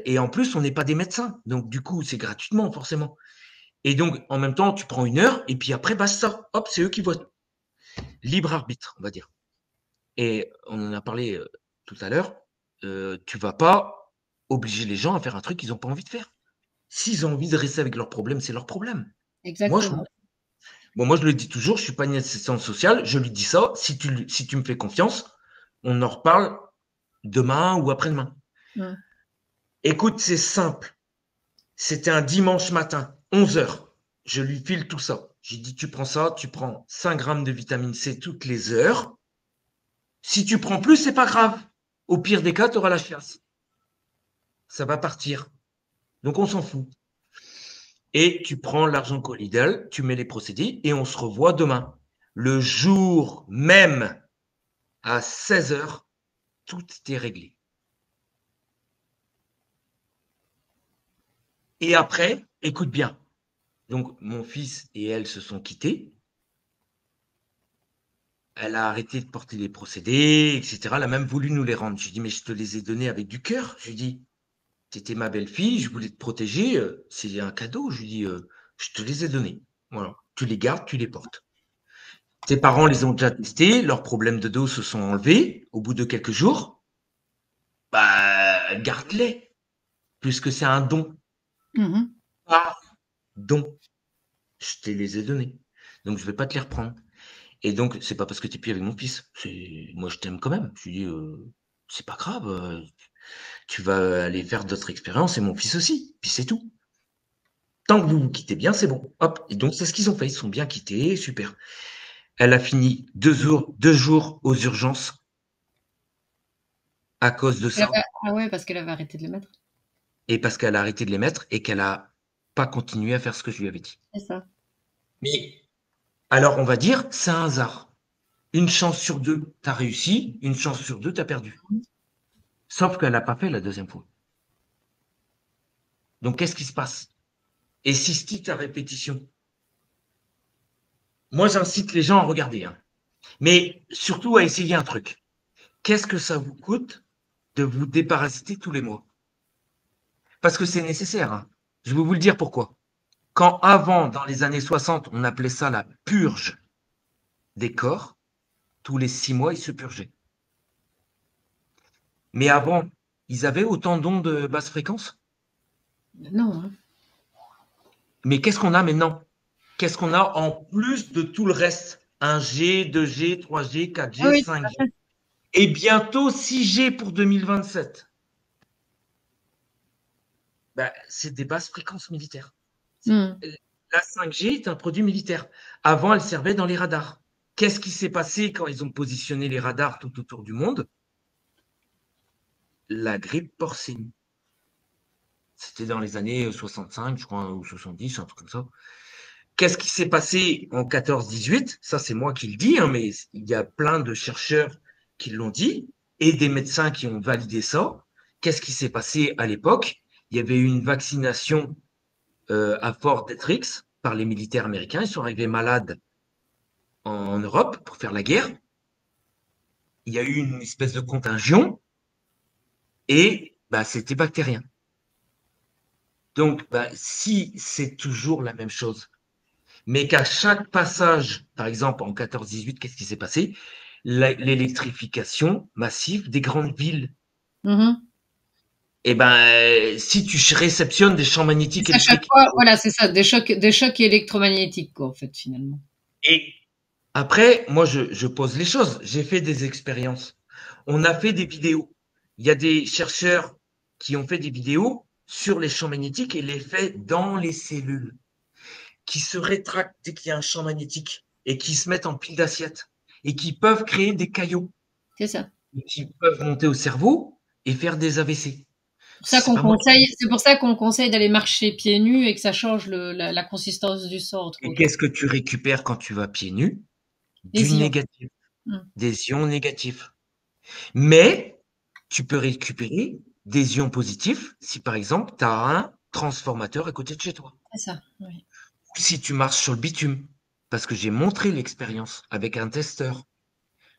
Et en plus, on n'est pas des médecins, donc du coup, c'est gratuitement, forcément. Et donc, en même temps, tu prends 1 heure, et puis après, basta. Hop, c'est eux qui votent. Libre arbitre, on va dire. Et on en a parlé tout à l'heure. Tu vas pas obliger les gens à faire un truc qu'ils n'ont pas envie de faire. S'ils ont envie de rester avec leurs problèmes, c'est leur problème. Exactement. Moi, je le dis toujours, je ne suis pas une assistante sociale, je lui dis ça. Si tu me fais confiance, on en reparle demain ou après-demain. Ouais. Écoute, c'est simple. C'était un dimanche matin, 11h. Je lui file tout ça. J'ai dit, tu prends ça, tu prends 5 grammes de vitamine C toutes les heures. Si tu prends plus, c'est pas grave. Au pire des cas, tu auras la chiasse. Ça va partir. Donc, on s'en fout. Et tu prends l'argent colloïdal, tu mets les procédés et on se revoit demain. Le jour même, à 16h, tout est réglé. Et après, écoute bien. Donc, mon fils et elle se sont quittés. Elle a arrêté de porter les procédés, etc. Elle a même voulu nous les rendre. Je lui ai dit, mais je te les ai donnés avec du cœur. Je lui ai dit, t'étais ma belle-fille, je voulais te protéger. C'est un cadeau. Je lui ai dit, je te les ai donnés. Voilà. Tu les gardes, tu les portes. Tes parents les ont déjà testés. Leurs problèmes de dos se sont enlevés au bout de quelques jours. ben, garde-les, puisque c'est un don. Mhm. Pardon. Je te les ai donnés. Donc, je ne vais pas te les reprendre. Et donc, c'est pas parce que tu es plus avec mon fils. Moi, je t'aime quand même. Je lui dis, c'est pas grave. Tu vas aller faire d'autres expériences et mon fils aussi. Puis c'est tout. Tant que vous vous quittez bien, c'est bon. Hop. Et donc, c'est ce qu'ils ont fait. Ils sont bien quittés. Super. Elle a fini 2 jours aux urgences à cause de ça. Ah ouais, parce qu'elle avait arrêté de les mettre. Et parce qu'elle a arrêté de les mettre et qu'elle a pas continué à faire ce que je lui avais dit. C'est ça. Mais alors, on va dire, c'est un hasard. Une chance sur 2, tu as réussi. Une chance sur 2, tu as perdu. Sauf qu'elle n'a pas fait la deuxième fois. Donc, qu'est-ce qui se passe? Et système à répétition. Moi, j'incite les gens à regarder. Hein. Mais surtout à essayer un truc. Qu'est-ce que ça vous coûte de vous déparasiter tous les mois? Parce que c'est nécessaire. Hein. Je vais vous le dire pourquoi. Quand avant, dans les années 60, on appelait ça la purge des corps, tous les 6 mois, ils se purgeaient. Mais avant, ils avaient autant d'ondes de basse fréquence? Non. Hein. Mais qu'est-ce qu'on a maintenant? Qu'est-ce qu'on a en plus de tout le reste? 1G, 2G, 3G, 4G, Ah oui, 5G. Et bientôt 6G pour 2027. Ben, c'est des basses fréquences militaires. Mhm. La 5G est un produit militaire. Avant, elle servait dans les radars. Qu'est-ce qui s'est passé quand ils ont positionné les radars tout autour du monde? La grippe porcine. C'était dans les années 65, je crois, ou 70, un truc comme ça. Qu'est-ce qui s'est passé en 14-18? Ça, c'est moi qui le dis, hein, mais il y a plein de chercheurs qui l'ont dit et des médecins qui ont validé ça. Qu'est-ce qui s'est passé à l'époque? Il y avait eu une vaccination à Fort Detrick par les militaires américains. Ils sont arrivés malades en Europe pour faire la guerre. Il y a eu une espèce de contagion et bah, c'était bactérien. Donc, bah, si c'est toujours la même chose, mais qu'à chaque passage, par exemple en 14-18, qu'est-ce qui s'est passé? L'électrification massive des grandes villes. Mhm. Et ben, si tu réceptionnes des champs magnétiques À chaque électriques. fois, voilà, c'est ça, des chocs électromagnétiques, quoi, en fait, finalement. Et après, moi, je pose les choses. J'ai fait des expériences. On a fait des vidéos. Il y a des chercheurs qui ont fait des vidéos sur les champs magnétiques et l'effet dans les cellules qui se rétractent dès qu'il y a un champ magnétique et qui se mettent en pile d'assiettes et qui peuvent créer des caillots C'est ça. qui peuvent monter au cerveau et faire des AVC. C'est pour ça qu'on conseille d'aller marcher pieds nus et que ça change la consistance du sang, entre Et autres. qu'est-ce que tu récupères quand tu vas pieds nus? Des Du ions. négatif, Mm. des ions négatifs. Mais tu peux récupérer des ions positifs si, par exemple, tu as un transformateur à côté de chez toi. C'est ça, oui. Ou si tu marches sur le bitume, parce que j'ai montré l'expérience avec un testeur.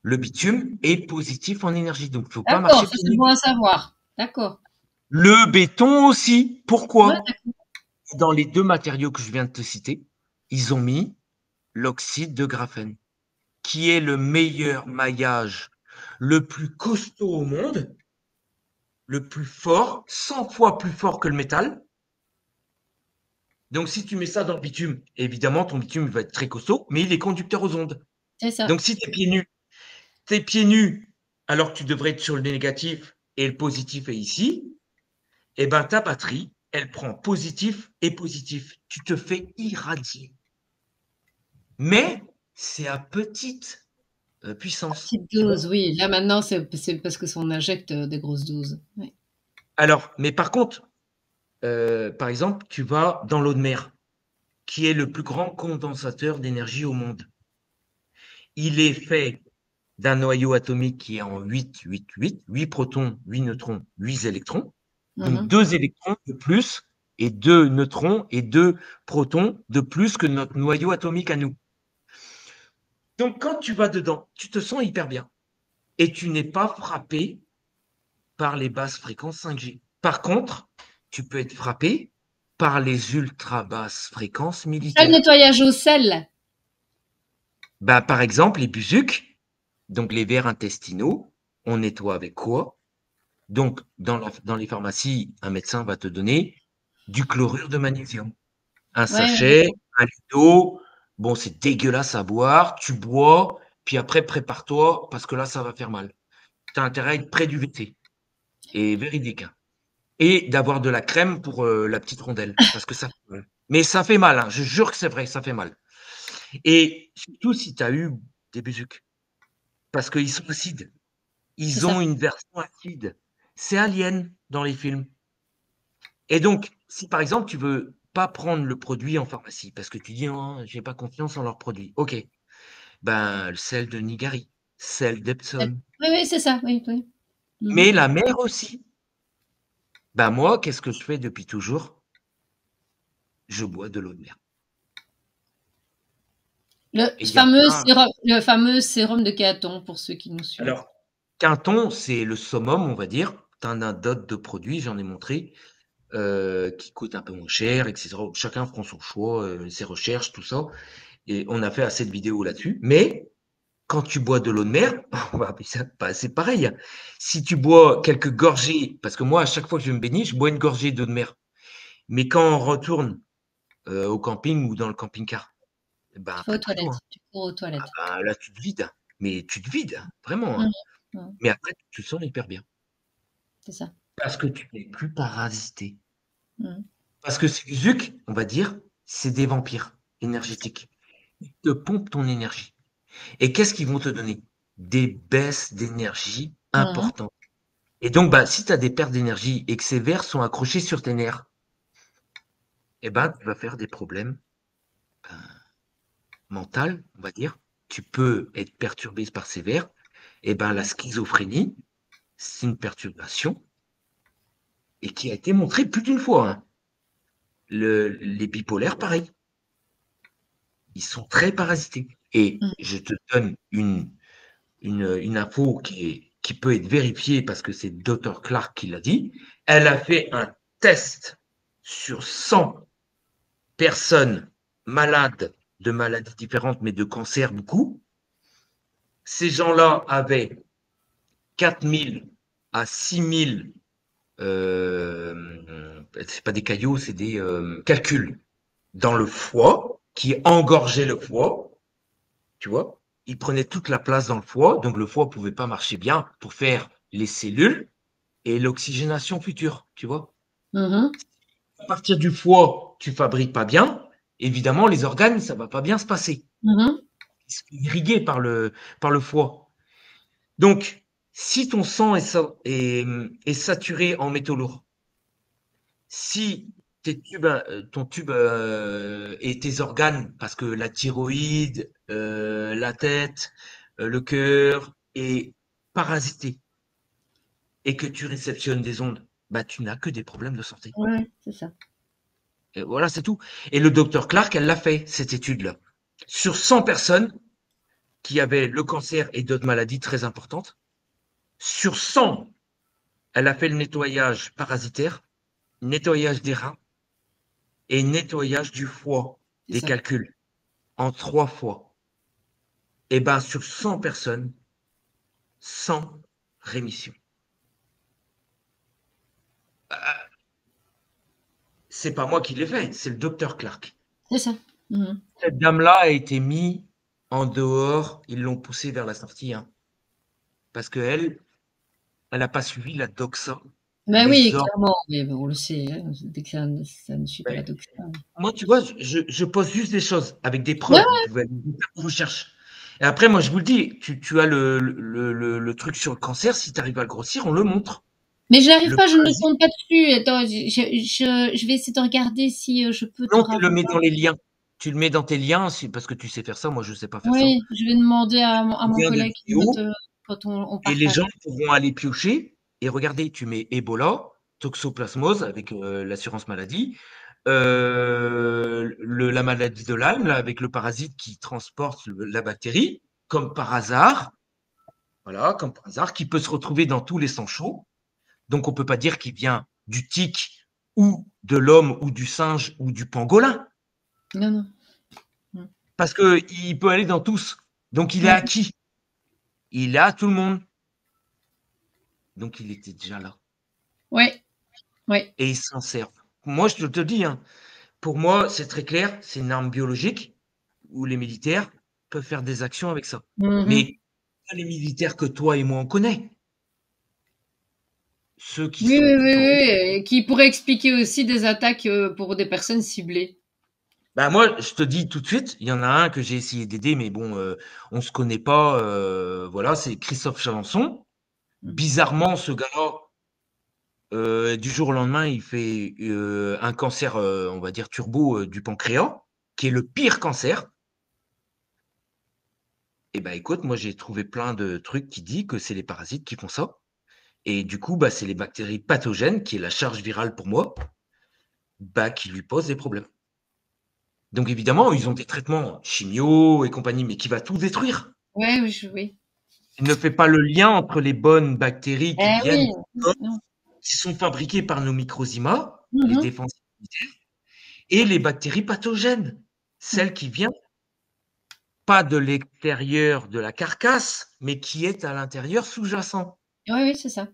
Le bitume est positif en énergie, donc il ne faut pas D'accord, marcher ça pieds c'est nus. bon à savoir. D'accord. Le béton aussi. Ouais, Pourquoi? d'accord. Dans les 2 matériaux que je viens de te citer, ils ont mis l'oxyde de graphène, qui est le meilleur maillage, le plus costaud au monde, le plus fort, 100 fois plus fort que le métal. Donc, si tu mets ça dans le bitume, évidemment, ton bitume va être très costaud, mais il est conducteur aux ondes. C'est ça. Donc, si tu es pieds nus, alors que tu devrais être sur le négatif et le positif est ici, eh ben, ta batterie, elle prend positif et positif. Tu te fais irradier. Mais c'est à petite puissance. Petite dose, oui. Là maintenant, c'est parce que on injecte des grosses doses. Oui. Alors, mais par contre, par exemple, tu vas dans l'eau de mer, qui est le plus grand condensateur d'énergie au monde. Il est fait d'un noyau atomique qui est en 8 protons, 8 neutrons, 8 électrons. Donc, Mhm. 2 électrons de plus et 2 neutrons et 2 protons de plus que notre noyau atomique à nous. Donc, quand tu vas dedans, tu te sens hyper bien. Et tu n'es pas frappé par les basses fréquences 5G. Par contre, tu peux être frappé par les ultra basses fréquences Ça, le militaires. nettoyage au sel. Bah, par exemple, les BUSUC, donc les vers intestinaux, on nettoie avec quoi? Donc, dans les pharmacies, un médecin va te donner du chlorure de magnésium. Un Ouais, ouais, sachet, un litre d'eau. Bon, c'est dégueulasse à boire. Tu bois, puis après, prépare-toi parce que là, ça va faire mal. Tu as intérêt à être près du WC. Et véridique, hein. Et d'avoir de la crème pour la petite rondelle. Parce que ça fait mal. Mais ça fait mal, hein. Je jure que c'est vrai, ça fait mal. Et surtout si tu as eu des bézuques. Parce qu'ils sont acides. c'est Ils ont ça. une version acide. C'est Alien dans les films. Et donc, si par exemple, tu veux pas prendre le produit en pharmacie parce que tu dis: «Oh, j'ai pas confiance en leurs produits». OK, ben, le sel de Nigari, sel d'Epsom, Oui, oui, c'est ça, oui, oui. mais Mhm. la mer aussi. Ben, moi, qu'est-ce que je fais depuis toujours? Je bois de l'eau de mer et il y a pas Le fameux sérum de Caton pour ceux qui nous suivent. alors, Quinton, c'est le summum, on va dire. Tu en as d'autres de produits, j'en ai montré, qui coûtent un peu moins cher et cetera. Chacun prend son choix, ses recherches, tout ça et on a fait assez de vidéos là-dessus, mais quand tu bois de l'eau de mer, c'est pareil. Si tu bois quelques gorgées, parce que moi, à chaque fois que je vais me baigner, je bois une gorgée d'eau de mer. Mais quand on retourne au camping ou dans le camping-car, ben, Tu vas aux pas du tout, hein. toilettes, tu cours aux toilettes. Ben, là, tu te vides, hein. Mais tu te vides, hein, vraiment, Mhm. hein. Mhm. Mais après, tu te sens hyper bien. C'est ça. Parce que tu n'es plus parasité. Mhm. Parce que ces zucs, on va dire, c'est des vampires énergétiques. Ils te pompent ton énergie. Et qu'est-ce qu'ils vont te donner? Des baisses d'énergie Mhm. importantes. Et donc, bah, si tu as des pertes d'énergie et que ces vers sont accrochés sur tes nerfs, eh ben, tu vas faire des problèmes ben, mentaux, on va dire. Tu peux être perturbé par ces vers. Eh ben, la schizophrénie, c'est une perturbation et qui a été montrée plus d'une fois, hein. Les bipolaires, pareil. Ils sont très parasités. Et Mhm. je te donne une info qui peut être vérifiée parce que c'est Dr. Clark qui l'a dit. Elle a fait un test sur 100 personnes malades de maladies différentes, mais de cancers beaucoup. Ces gens-là avaient 4000 à 6000, c'est pas des caillots, c'est des calculs dans le foie qui engorgeaient le foie, tu vois. Ils prenaient toute la place dans le foie, donc le foie pouvait pas marcher bien pour faire les cellules et l'oxygénation future, tu vois. Mhm. À partir du foie, tu fabriques pas bien, évidemment, les organes, ça va pas bien se passer. Mhm. Ils sont irrigués par le foie. Donc, si ton sang est saturé en métaux lourds, si ton tube et tes organes, parce que la thyroïde, la tête, le cœur est parasité et que tu réceptionnes des ondes, bah, tu n'as que des problèmes de santé. Ouais, c'est ça. Et voilà, c'est tout. Et le docteur Clark, elle l'a fait, cette étude-là. Sur 100 personnes qui avaient le cancer et d'autres maladies très importantes, sur 100, elle a fait le nettoyage parasitaire, nettoyage des reins et nettoyage du foie, C'est des ça. calculs, en 3 fois. Et bien, sur 100 personnes, 100 rémissions. C'est pas moi qui l'ai fait, c'est le docteur Clark. C'est ça. Mhm. Cette dame-là a été mise en dehors, ils l'ont poussée vers la sortie, hein, parce qu'elle, elle n'a pas suivi la doxa, Ben oui, les ordres. clairement, mais bon, on le sait, hein, dès que ça ne suit pas la Ben, doxa. moi, tu vois, je pose juste des choses avec des Ouais, preuves. Vous pouvez aller faire vos recherches. Et après, moi, je vous le dis, tu as le truc sur le cancer, si tu arrives à le grossir, on le montre. mais je n'arrive Le pas, je ne le parasite, tombe pas dessus. Attends, je vais essayer de regarder si je peux te non, tu le mets ravoir. dans les liens. Tu le mets dans tes liens, parce que tu sais faire ça. Moi, je ne sais pas faire ça. Oui, je vais demander à mon Lien de collègue qui note vidéo, quand on et les partage. gens pourront aller piocher. Et regardez, tu mets Ebola, toxoplasmose avec l'assurance maladie, la maladie de Lyme, là, avec le parasite qui transporte la bactérie, comme par hasard. Voilà, comme par hasard, qui peut se retrouver dans tous les sangs chauds. Donc, on ne peut pas dire qu'il vient du tic ou de l'homme ou du singe ou du pangolin, Non, non. Mm. parce qu'il peut aller dans tous. Donc, il est Mm. à qui? Il est à tout le monde. Donc, il était déjà là. Ouais, ouais. Et ils s'en servent. Moi, je te dis, hein, pour moi, c'est très clair, c'est une arme biologique où les militaires peuvent faire des actions avec ça. Mhm. Mais pas les militaires que toi et moi, on connaît. Ceux qui Oui, sont oui, oui, plutôt... oui, et qui pourrait expliquer aussi des attaques pour des personnes ciblées. Bah moi, je te dis tout de suite, il y en a un que j'ai essayé d'aider, mais bon, on se connaît pas. Voilà, c'est Christophe Chalençon. Mhm. Bizarrement, ce gars-là, du jour au lendemain, il fait un cancer, on va dire turbo du pancréas, qui est le pire cancer. Et ben écoute, moi j'ai trouvé plein de trucs qui disent que c'est les parasites qui font ça. Et du coup, bah, c'est les bactéries pathogènes, qui est la charge virale pour moi, bah, qui lui posent des problèmes. Donc évidemment, ils ont des traitements chimio et compagnie, mais qui va tout détruire. Ouais, oui, oui. Il ne fait pas le lien entre les bonnes bactéries qui Eh viennent, oui. Non. qui sont fabriquées par nos microzymas, les Mhm. défenses immunitaires, et les bactéries pathogènes, celles qui viennent pas de l'extérieur de la carcasse, mais qui est à l'intérieur sous-jacent. Oui, oui, c'est ça.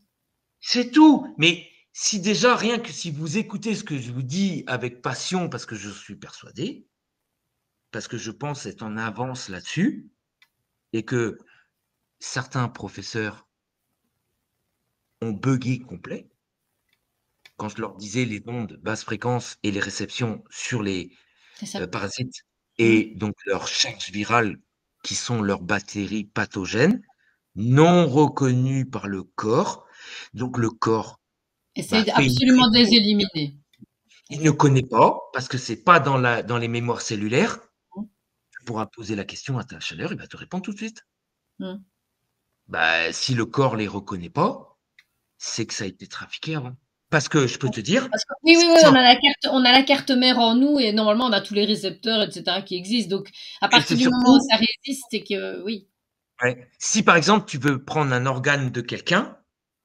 C'est tout. Mais si déjà, rien que si vous écoutez ce que je vous dis avec passion, parce que je suis persuadé, parce que je pense être en avance là-dessus, et que certains professeurs ont buggé complet, quand je leur disais les ondes basse fréquence et les réceptions sur les C'est ça. parasites, Mhm. et donc leur charge virale, qui sont leurs bactéries pathogènes, non reconnues par le corps. Donc le corps Essaye fait une absolument de les éliminer. C'est il ne ça. connaît pas, parce que c'est pas dans les mémoires cellulaires. Tu pourras poser la question à ta chaleur, il va te répondre tout de suite. Mhm. Bah, si le corps les reconnaît pas, c'est que ça a été trafiqué avant. Parce que je peux te dire, Parce que, oui, oui, oui, ça, on a la carte mère en nous et normalement on a tous les récepteurs, etc. qui existent. Donc, à et partir c'est du moment où surtout, ça résiste, c'est que oui. ouais, si par exemple tu veux prendre un organe de quelqu'un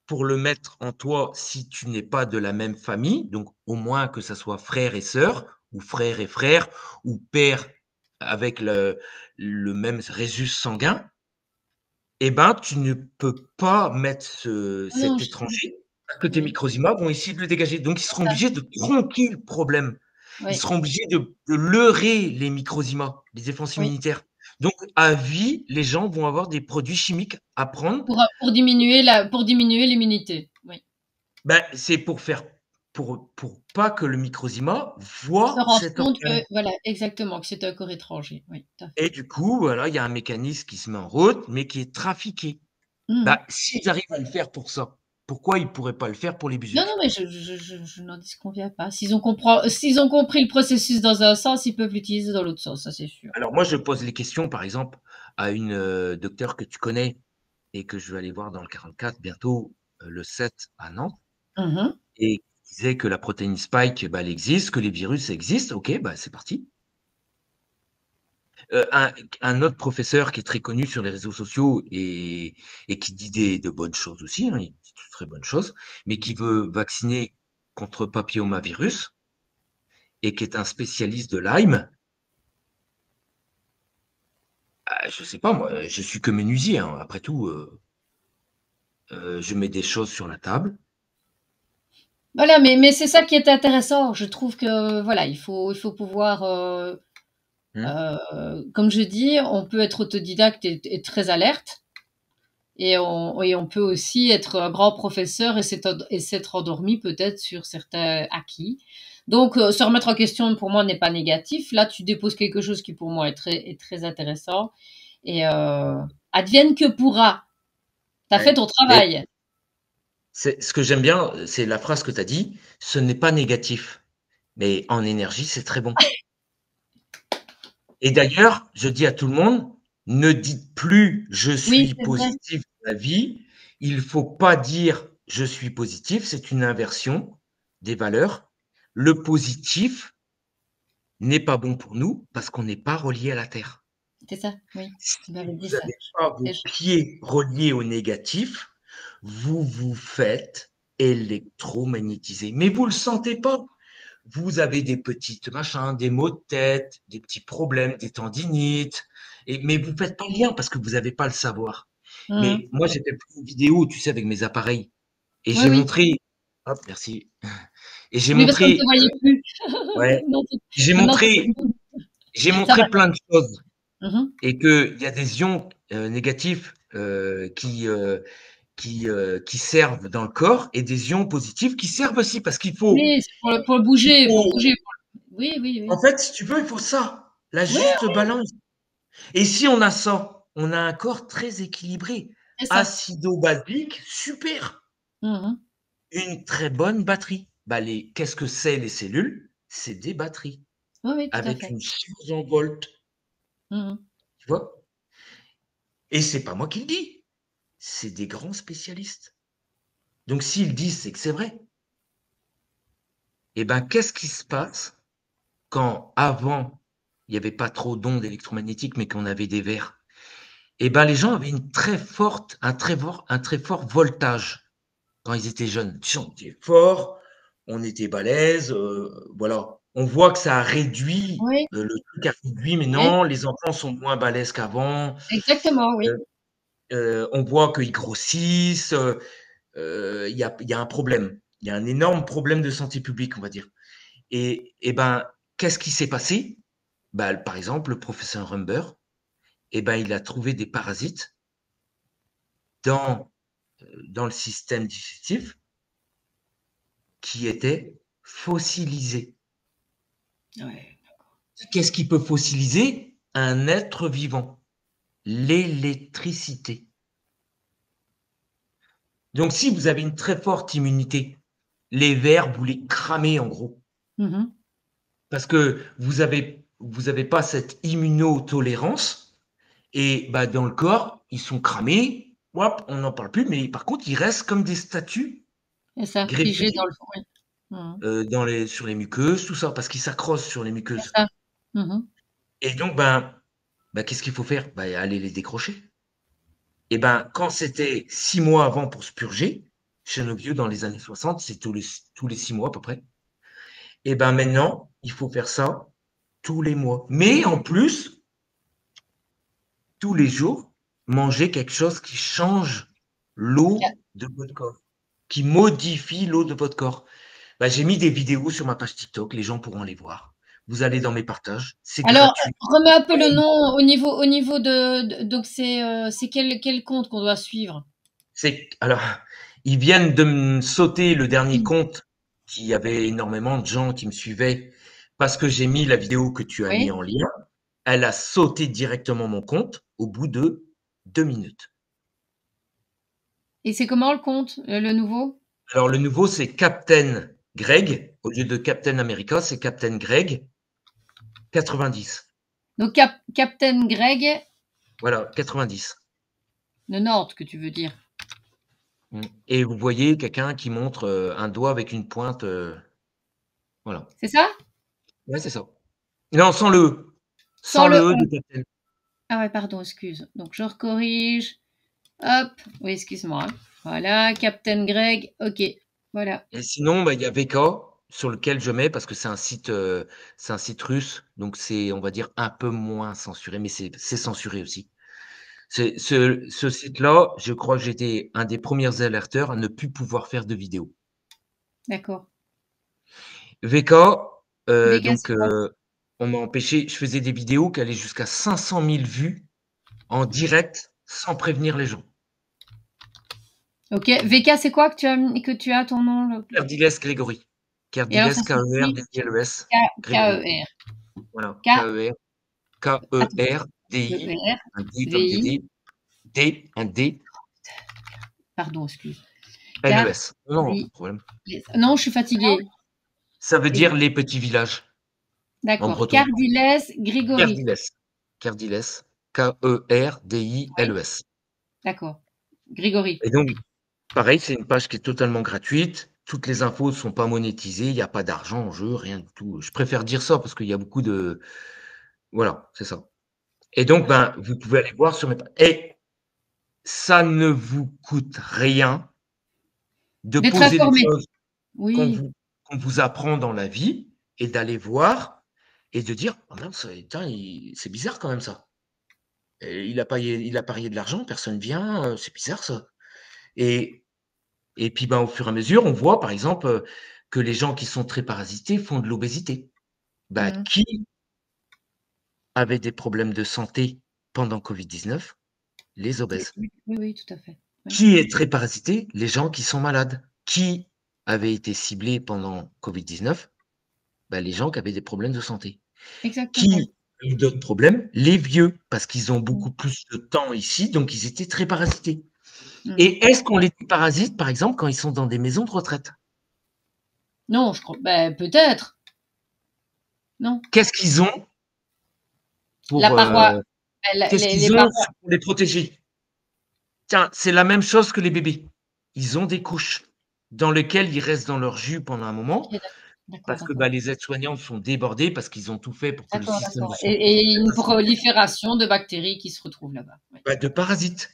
pour le mettre en toi, si tu n'es pas de la même famille, donc au moins que ça soit frère et sœur, ou frère et frère, ou père avec le même résus sanguin, eh ben, tu ne peux pas mettre Non, cet étranger parce que tes oui, microzymas vont essayer de le dégager. Donc, ils c'est seront ça. obligés de tronquer le problème. Ils Oui, seront obligés de leurrer les microzymas, les défenses oui. immunitaires. Donc, à vie, les gens vont avoir des produits chimiques à prendre. Pour diminuer l'immunité. Oui. Ben, c'est pour faire, pour pas que le microzyma Se voit rendre cet compte organe. que, voilà, exactement, que c'est un corps étranger. Oui, tout à Et fait. du coup, voilà, il y a un mécanisme qui se met en route, mais qui est trafiqué. Mhm. Bah, s'ils arrivent à le faire pour ça, pourquoi ils ne pourraient pas le faire pour les Non, non, bizucs? mais je n'en disconviens pas. S'ils ont compris le processus dans un sens, ils peuvent l'utiliser dans l'autre sens, ça c'est sûr. Alors moi, je pose les questions, par exemple, à une docteure que tu connais et que je vais aller voir dans le 44 bientôt, le 7 à Nantes, Mhm. et qui disait que la protéine spike, bah, elle existe, que les virus existent. Ok, bah, c'est parti. Un autre professeur qui est très connu sur les réseaux sociaux et qui dit de bonnes choses aussi, hein, il dit de très bonnes choses, mais qui veut vacciner contre papillomavirus et qui est un spécialiste de Lyme. Ah, je sais pas, moi, je suis que menuisier, hein. Après tout, je mets des choses sur la table. Voilà, mais c'est ça qui est intéressant. Je trouve que voilà, il faut pouvoir, Mmh. comme je dis, on peut être autodidacte et très alerte, et on peut aussi être un grand professeur et s'être endormi peut-être sur certains acquis. Donc, se remettre en question pour moi n'est pas négatif. Là, tu déposes quelque chose qui pour moi est très intéressant. Et advienne que pourra. T'as fait Ouais. ton Mais travail. ce que j'aime bien, c'est la phrase que tu as dit, ce n'est pas négatif, mais en énergie, c'est très bon. Et d'ailleurs, je dis à tout le monde, ne dites plus je Oui, suis c'est vrai. positif dans la vie. Il faut pas dire je suis positif, c'est une inversion des valeurs. Le positif n'est pas bon pour nous parce qu'on n'est pas relié à la Terre. C'est ça. Oui. Si Tu m'avais dit vous ça. n'avez pas C'est vos juste. pieds reliés au négatif, vous vous faites électromagnétiser. Mais vous ne le sentez pas. Vous avez des petites machins, des maux de tête, des petits problèmes, des tendinites, mais vous ne faites pas le lien parce que vous n'avez pas le savoir. Mhm. Mais moi, j'ai fait une vidéo, tu sais, avec mes appareils. Et Oui, j'ai oui. montré, hop, merci. Et j'ai Oui, parce qu'on ne montré, te voyait plus. ouais, Non, j'ai maintenant, c'est montré, bon. j'ai Ça va. montré plein de choses Mhm. et qu'il y a des ions négatifs qui servent dans le corps et des ions positifs qui servent aussi parce qu'il faut, Oui, c'est pour il bouger, pour faut, bouger. Oui, oui, en oui. fait, si tu veux, il faut ça, la Oui, juste balance. Et si on a ça, on a un corps très équilibré, c'est ça. acido-basique, super, Mhm. une très bonne batterie. Bah, qu'est-ce que c'est les cellules? C'est des batteries Oui, oui, tout à avec fait. une charge en volts, Mhm. tu vois? Et c'est pas moi qui le dis, c'est des grands spécialistes. Donc s'ils disent, c'est que c'est vrai. Et ben, qu'est-ce qui se passe quand avant, il n'y avait pas trop d'ondes électromagnétiques, mais qu'on avait des verres? Et ben, les gens avaient un très fort voltage quand ils étaient jeunes. On était fort, on était balèze, voilà. On voit que ça a réduit, Oui, le truc a réduit, mais oui, non, les enfants sont moins balèzes qu'avant. exactement, oui. On voit qu'ils grossissent. Il y a un problème. Il y a un énorme problème de santé publique, on va dire. Et ben, qu'est-ce qui s'est passé? Bah, par exemple, le professeur Humber, eh ben, il a trouvé des parasites dans, dans le système digestif qui étaient fossilisés. Ouais. Qu'est-ce qui peut fossiliser un être vivant? L'électricité. Donc, si vous avez une très forte immunité, les vers, vous les cramez en gros. Mhm. Parce que vous avez pas cette immunotolérance et bah, dans le corps, ils sont cramés, hop, on n'en parle plus, mais par contre, ils restent comme des statues C'est ça, figé dans greffées le fond. Oui. Mhm. sur les muqueuses, tout ça, parce qu'ils s'accrochent sur les C'est muqueuses. ça. Mhm. Et donc, qu'est-ce qu'il faut faire? Bah, aller les décrocher. Et ben, quand c'était 6 mois avant pour se purger, chez nos vieux dans les années 60, c'est tous les 6 mois à peu près. Et ben maintenant, il faut faire ça tous les mois. Mais en plus, tous les jours, manger quelque chose qui change l'eau de votre corps, qui modifie l'eau de votre corps. Bah, j'ai mis des vidéos sur ma page TikTok, les gens pourront les voir. Vous allez dans mes partages, c'est Alors, gratuit. remets un peu le nom au niveau donc c'est quel compte qu'on doit suivre? Alors, ils viennent de me sauter le dernier compte, qui y avait énormément de gens qui me suivaient parce que j'ai mis la vidéo que tu as mis Oui. en lien. Elle a sauté directement mon compte au bout de 2 minutes. Et c'est comment le compte, le nouveau? Alors, le nouveau, c'est Captain Greg. Au lieu de Captain America, c'est Captain Greg 90. Donc Captain Greg Voilà, 90. de Nord, que tu veux dire. Et vous voyez quelqu'un qui montre un doigt avec une pointe. Voilà. C'est ça? Ouais, c'est ça. Non, sans le E. Sans Sans le le E de E. Captain. Ah ouais, pardon, excuse. Donc je recorrige. Hop. Oui, excuse-moi, hein. Voilà, Captain Greg. OK. Voilà. Et sinon, il y a VK sur lequel je mets parce que c'est un site russe, donc c'est, on va dire, un peu moins censuré, mais c'est censuré aussi. Ce site-là, je crois que j'étais un des premiers alerteurs à ne plus pouvoir faire de vidéos. D'accord. VK, Vegas, donc c'est quoi? on m'a empêché, je faisais des vidéos qui allaient jusqu'à 500 000 vues en direct sans prévenir les gens. OK. VK, c'est quoi que tu as ton nom là? Kerdiles Grégory. Et alors Kerdiles, ça s'écrit K-E-R-D-I-L-E-S, Grégory. K-E-R. Voilà, K attends, K-E-R-D-I, E-R, un D comme V-I, Dédé, D, un D, pardon, excuse. L-E-S. Non, pas Cardi de problème. Non, je suis fatiguée. Ça veut Et dire les petits villages en d'accord. breton. Cardiles Grégory. Kerdiles. Kerdiles, K-E-R-D-I-L-E-S. D'accord. Grégory. Et donc, pareil, c'est une page qui est totalement gratuite. Toutes les infos ne sont pas monétisées. Il n'y a pas d'argent en jeu, rien du tout. Je préfère dire ça parce qu'il y a beaucoup de. Voilà, c'est ça. Et donc, vous pouvez aller voir sur mes pages. Et ça ne vous coûte rien de D'être poser des informé. choses qu'on Oui. vous, qu'on vous apprend dans la vie et d'aller voir et de dire oh mince, tiens, c'est bizarre quand même ça. Et il a parié de l'argent, personne vient, c'est bizarre ça. Et Et puis, ben, au fur et à mesure, on voit, par exemple, que les gens qui sont très parasités font de l'obésité. Bah, Mhm. qui avait des problèmes de santé pendant Covid-19? Les obèses. Oui, oui, tout à fait. Oui. Qui est très parasité? Les gens qui sont malades. Qui avait été ciblé pendant Covid-19? Bah, les gens qui avaient des problèmes de santé. Exactement. Qui a eu d'autres problèmes? Les vieux, parce qu'ils ont Mhm. beaucoup plus de temps ici, donc ils étaient très parasités. Mhm. Et est-ce qu'on les parasite, par exemple, quand ils sont dans des maisons de retraite? Non, je crois. Ben, peut-être. Non. Qu'est-ce qu'ils ont La pour, paroi. qu'est-ce Les qu'ils ont parois. pour les protéger? Tiens, c'est la même chose que les bébés. Ils ont des couches dans lesquelles ils restent dans leur jus pendant un moment, Ok, d'accord, parce que d'accord. bah, les aides-soignantes sont débordées, parce qu'ils ont tout fait pour que le D'accord, système de d'accord. santé Et soit une pas saturé prolifération de bactéries qui se retrouvent là-bas. Oui. de parasites.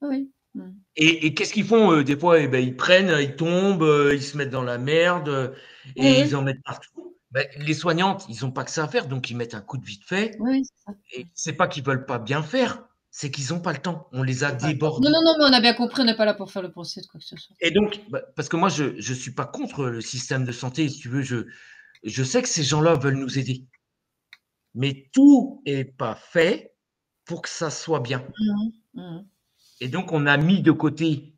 Oui. Mhm. Et qu'est-ce qu'ils font des fois? Eh ben, ils prennent, ils tombent, ils se mettent dans la merde, Oui, et ils oui. en mettent partout. Ben, les soignantes, ils n'ont pas que ça à faire, donc ils mettent un coup de vite fait. Oui, c'est ça. Et c'est pas qu'ils veulent pas bien faire, c'est qu'ils n'ont pas le temps. On les a Pas le temps. Non, débordés. non, non, mais on a bien compris, on n'est pas là pour faire le procès de quoi que ce soit. Et donc, bah, parce que moi, je ne suis pas contre le système de santé, si tu veux, je sais que ces gens-là veulent nous aider. Mais tout n'est pas fait pour que ça soit bien. Mhm. Mhm. Et donc, on a mis de côté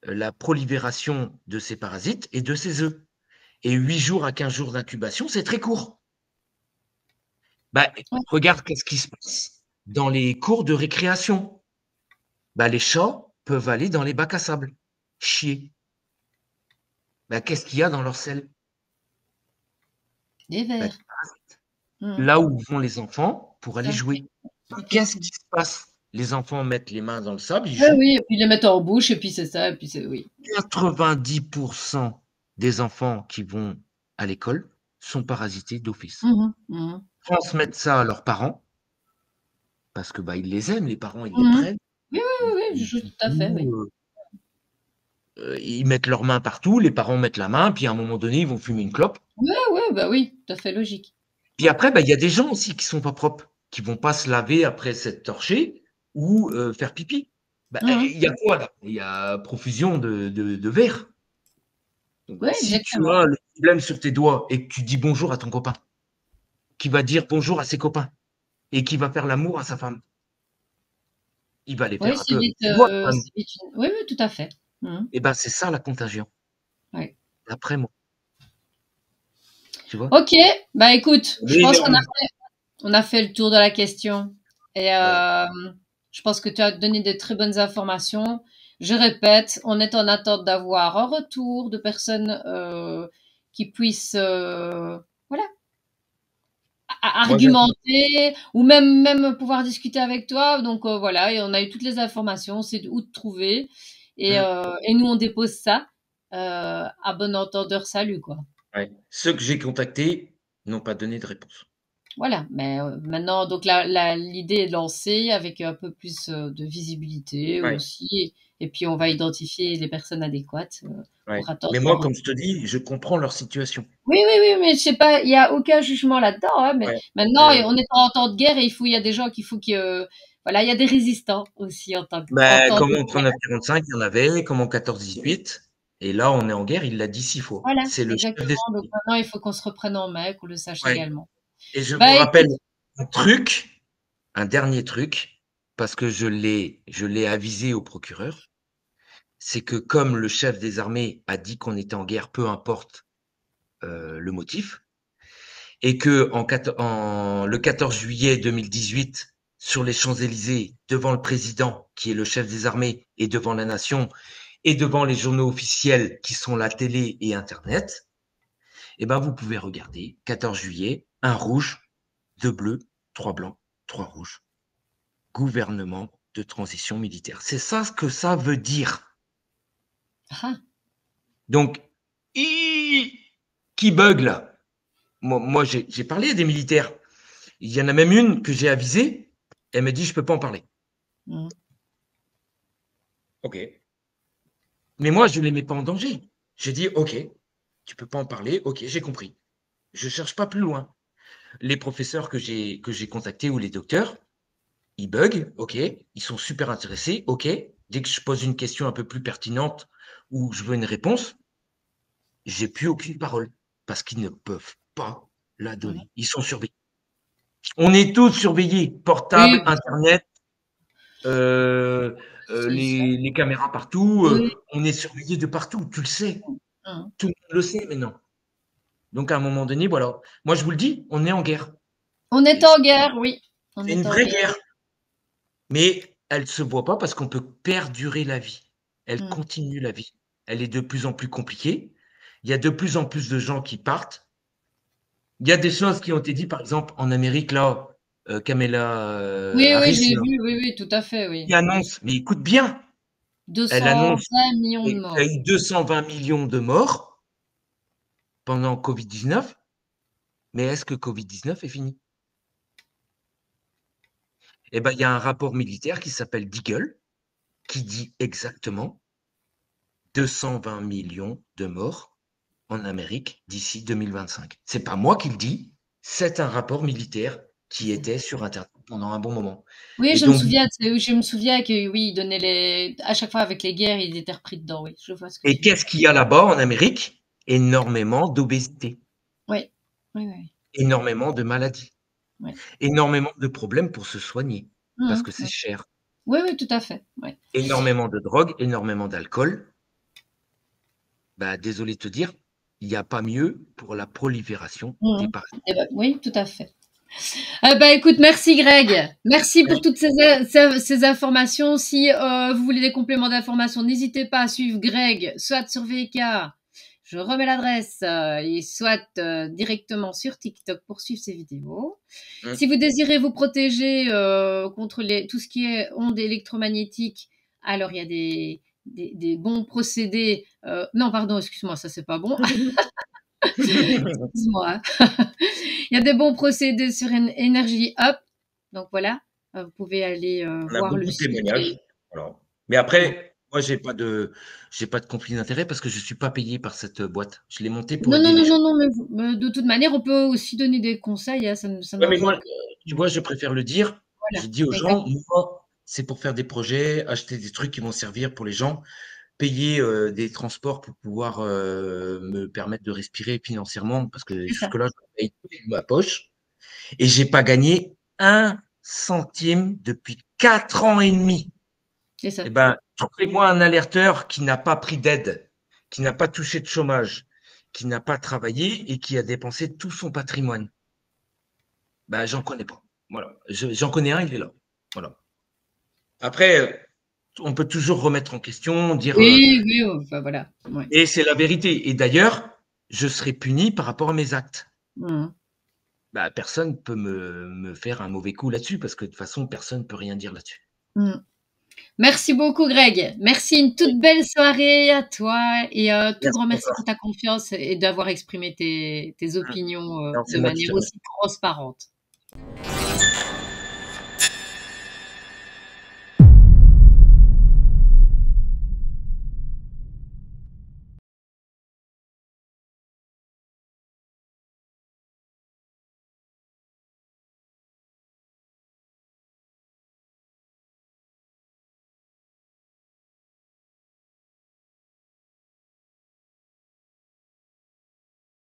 la prolifération de ces parasites et de ces œufs. Et 8 jours à 15 jours d'incubation, c'est très court. Bah, Ouais. regarde qu'est-ce qui se passe dans les cours de récréation. Bah, les chats peuvent aller dans les bacs à sable, chier. Bah, qu'est-ce qu'il y a dans leur selle? Des Bah, vers. Mhm. là où vont les enfants pour aller Ça, jouer. Bah, qu'est-ce effectivement. qui se passe? Les enfants mettent les mains dans le sable, ils Oui, jouent. oui, et puis les mettre en bouche, et puis c'est ça, et puis c'est oui. 90% des enfants qui vont à l'école sont parasités d'office. Mhm. Mhm. Transmettent ça à leurs parents, parce que bah, ils les aiment, les parents, ils les Mhm. prennent. Oui, oui, oui, oui, Du tout à fait, coup, oui. ils mettent leurs mains partout, les parents mettent la main, puis à un moment donné, ils vont fumer une clope. Oui, oui, bah oui, tout à fait logique. Puis après, bah, il y a des gens aussi qui sont pas propres, qui vont pas se laver après s'être torchés ou faire pipi. Bah, Mhm. il y a quoi là? Il y a profusion de verre. Donc, Oui, si tu exactement. as le problème sur tes doigts et que tu dis bonjour à ton copain, qui va dire bonjour à ses copains et qui va faire l'amour à sa femme, il va aller Oui, faire un peu avec ses doigts quand même. c'est vite oui, oui, tout à fait. Mhm. Et ben c'est ça la contagion. Ouais. Après moi, tu vois? Ok, bah écoute, je Mais pense on a fait le tour de la question. Et voilà. je pense que tu as donné de très bonnes informations. Je répète, on est en attente d'avoir un retour de personnes qui puissent voilà, Moi, j'ai argumenter ou même pouvoir discuter avec toi. Donc voilà, et on a eu toutes les informations, c'est où te trouver. Mmh. Et nous, on dépose ça à bon entendeur, salut, quoi. Ouais. Ceux que j'ai contactés n'ont pas donné de réponse. Voilà, mais maintenant, donc l'idée est lancée avec un peu plus de visibilité Ouais, aussi, et puis on va identifier les personnes adéquates ouais. pour attendre Mais leur moi, retour. comme je te dis, je comprends leur situation. Oui, oui, oui, mais je sais pas, il y a aucun jugement là-dedans, hein, mais Ouais. maintenant, on est en temps de guerre et il y a des gens qu'il faut que, voilà, il y a des résistants aussi en Ben, temps comme de en guerre. 39-45, il y en avait, comme en 14-18. Et là, on est en guerre, il l'a dit 6 fois. Voilà, C'est le chef des exactement. Donc armées. maintenant, il faut qu'on se reprenne en main, qu'on le sache Ouais. également. Et je vous Bah rappelle écoute, un truc, un dernier truc, parce que je l'ai avisé au procureur, c'est que comme le chef des armées a dit qu'on était en guerre, peu importe le motif, et que le 14 juillet 2018, sur les Champs-Élysées, devant le président, qui est le chef des armées, et devant la nation, et devant les journaux officiels qui sont la télé et Internet, eh ben vous pouvez regarder 14 juillet, un rouge, deux bleus, trois blancs, trois rouges. Gouvernement de transition militaire. C'est ça ce que ça veut dire. ah, Donc, qui bug là? Moi j'ai parlé à des militaires. Il y en a même une que j'ai avisée. Elle me dit, je peux pas en parler. mm, Ok. Mais moi, je ne les mets pas en danger. J'ai dit, ok, tu peux pas en parler. Ok, j'ai compris. Je cherche pas plus loin. Les professeurs que j'ai contactés ou les docteurs, ils bug, ok, ils sont super intéressés, ok. Dès que je pose une question un peu plus pertinente où je veux une réponse, j'ai plus aucune parole parce qu'ils ne peuvent pas la donner. Ils sont surveillés. On est tous surveillés, portable, Oui, Internet, c'est ça. les caméras partout. Oui. On est surveillés de partout, tu le sais. Hein. Tout le monde le sait maintenant. Donc à un moment donné, voilà. Moi, je vous le dis, on est en guerre. On est Et en guerre, oui. On c'est est une en vraie guerre. guerre. Mais elle ne se voit pas parce qu'on peut perdurer la vie. Elle Mm. continue la vie. Elle est de plus en plus compliquée. Il y a de plus en plus de gens qui partent. Il y a des choses qui ont été dites, par exemple, en Amérique, là, Kamala Oui, oui, Harris, j'ai là, vu, oui, oui, tout à fait, qui oui. annonce, mais écoute bien, elle annonce 220 millions de qu'il y a morts. eu 220 millions de morts pendant Covid-19. Mais est-ce que Covid-19 est fini? Eh bien, il y a un rapport militaire qui s'appelle Deagle, qui dit exactement 220 millions de morts en Amérique d'ici 2025. C'est pas moi qui le dis, c'est un rapport militaire qui était sur Internet pendant un bon moment. Oui, Et je me donc, souviens, je me souviens que oui, il donnait à chaque fois avec les guerres, il était repris dedans, oui. Je vois ce que et tu veux qu'est-ce qu'il y a là-bas en Amérique? Énormément d'obésité, Oui, oui, oui, énormément de maladies, oui. énormément de problèmes pour se soigner, parce Mhm, que c'est mhm. cher, Oui, oui, tout à fait. Oui. énormément de drogue, énormément d'alcool. Bah, désolé de te dire, il n'y a pas mieux pour la prolifération des Mhm. parasites. Eh ben, oui, tout à fait. Écoute, merci Greg. Merci pour toutes ces informations. Si vous voulez des compléments d'information, n'hésitez pas à suivre Greg, soit sur VK, je remets l'adresse, et soit directement sur TikTok pour suivre ses vidéos. Mmh. Si vous désirez vous protéger contre tout ce qui est ondes électromagnétiques, alors il y a des bons procédés. Non, pardon, excuse-moi, ça c'est pas bon. Excuse-moi. Il y a des bons procédés sur Energy Up. Donc voilà, vous pouvez aller On a voir le beaucoup de site. témoignages. Voilà. Mais Voilà. après, moi, j'ai pas de conflit d'intérêt parce que je suis pas payé par cette boîte. Je l'ai montée pour Non, non, aider les non, gens. non, non, mais de toute manière, on peut aussi donner des conseils, hein, ça ne Ouais, mais m'envoie moi, que. tu vois, je préfère le dire. Voilà, J'ai dit aux exact. gens, moi, c'est pour faire des projets, acheter des trucs qui vont servir pour les gens, payer des transports pour pouvoir me permettre de respirer financièrement parce que C'est ça. jusque-là, je paye tout de ma poche et j'ai pas gagné un centime depuis 4 ans et demi. C'est ça. Eh ben, trouvez-moi un alerteur qui n'a pas pris d'aide, qui n'a pas touché de chômage, qui n'a pas travaillé et qui a dépensé tout son patrimoine. Ben, j'en connais pas. Voilà. J'en connais un, il est là. Voilà. Après, on peut toujours remettre en question, dire, Oui, oui, enfin, voilà. Ouais. et c'est la vérité. Et d'ailleurs, je serai puni par rapport à mes actes. Mhm. Bah, personne ne peut me faire un mauvais coup là-dessus parce que de toute façon, personne ne peut rien dire là-dessus. Mhm. Merci beaucoup, Greg. Merci, une toute belle soirée à toi et tout Merci grand merci pour encore. ta confiance et d'avoir exprimé tes opinions Non, c'est de moi qui manière te remercie. aussi transparente.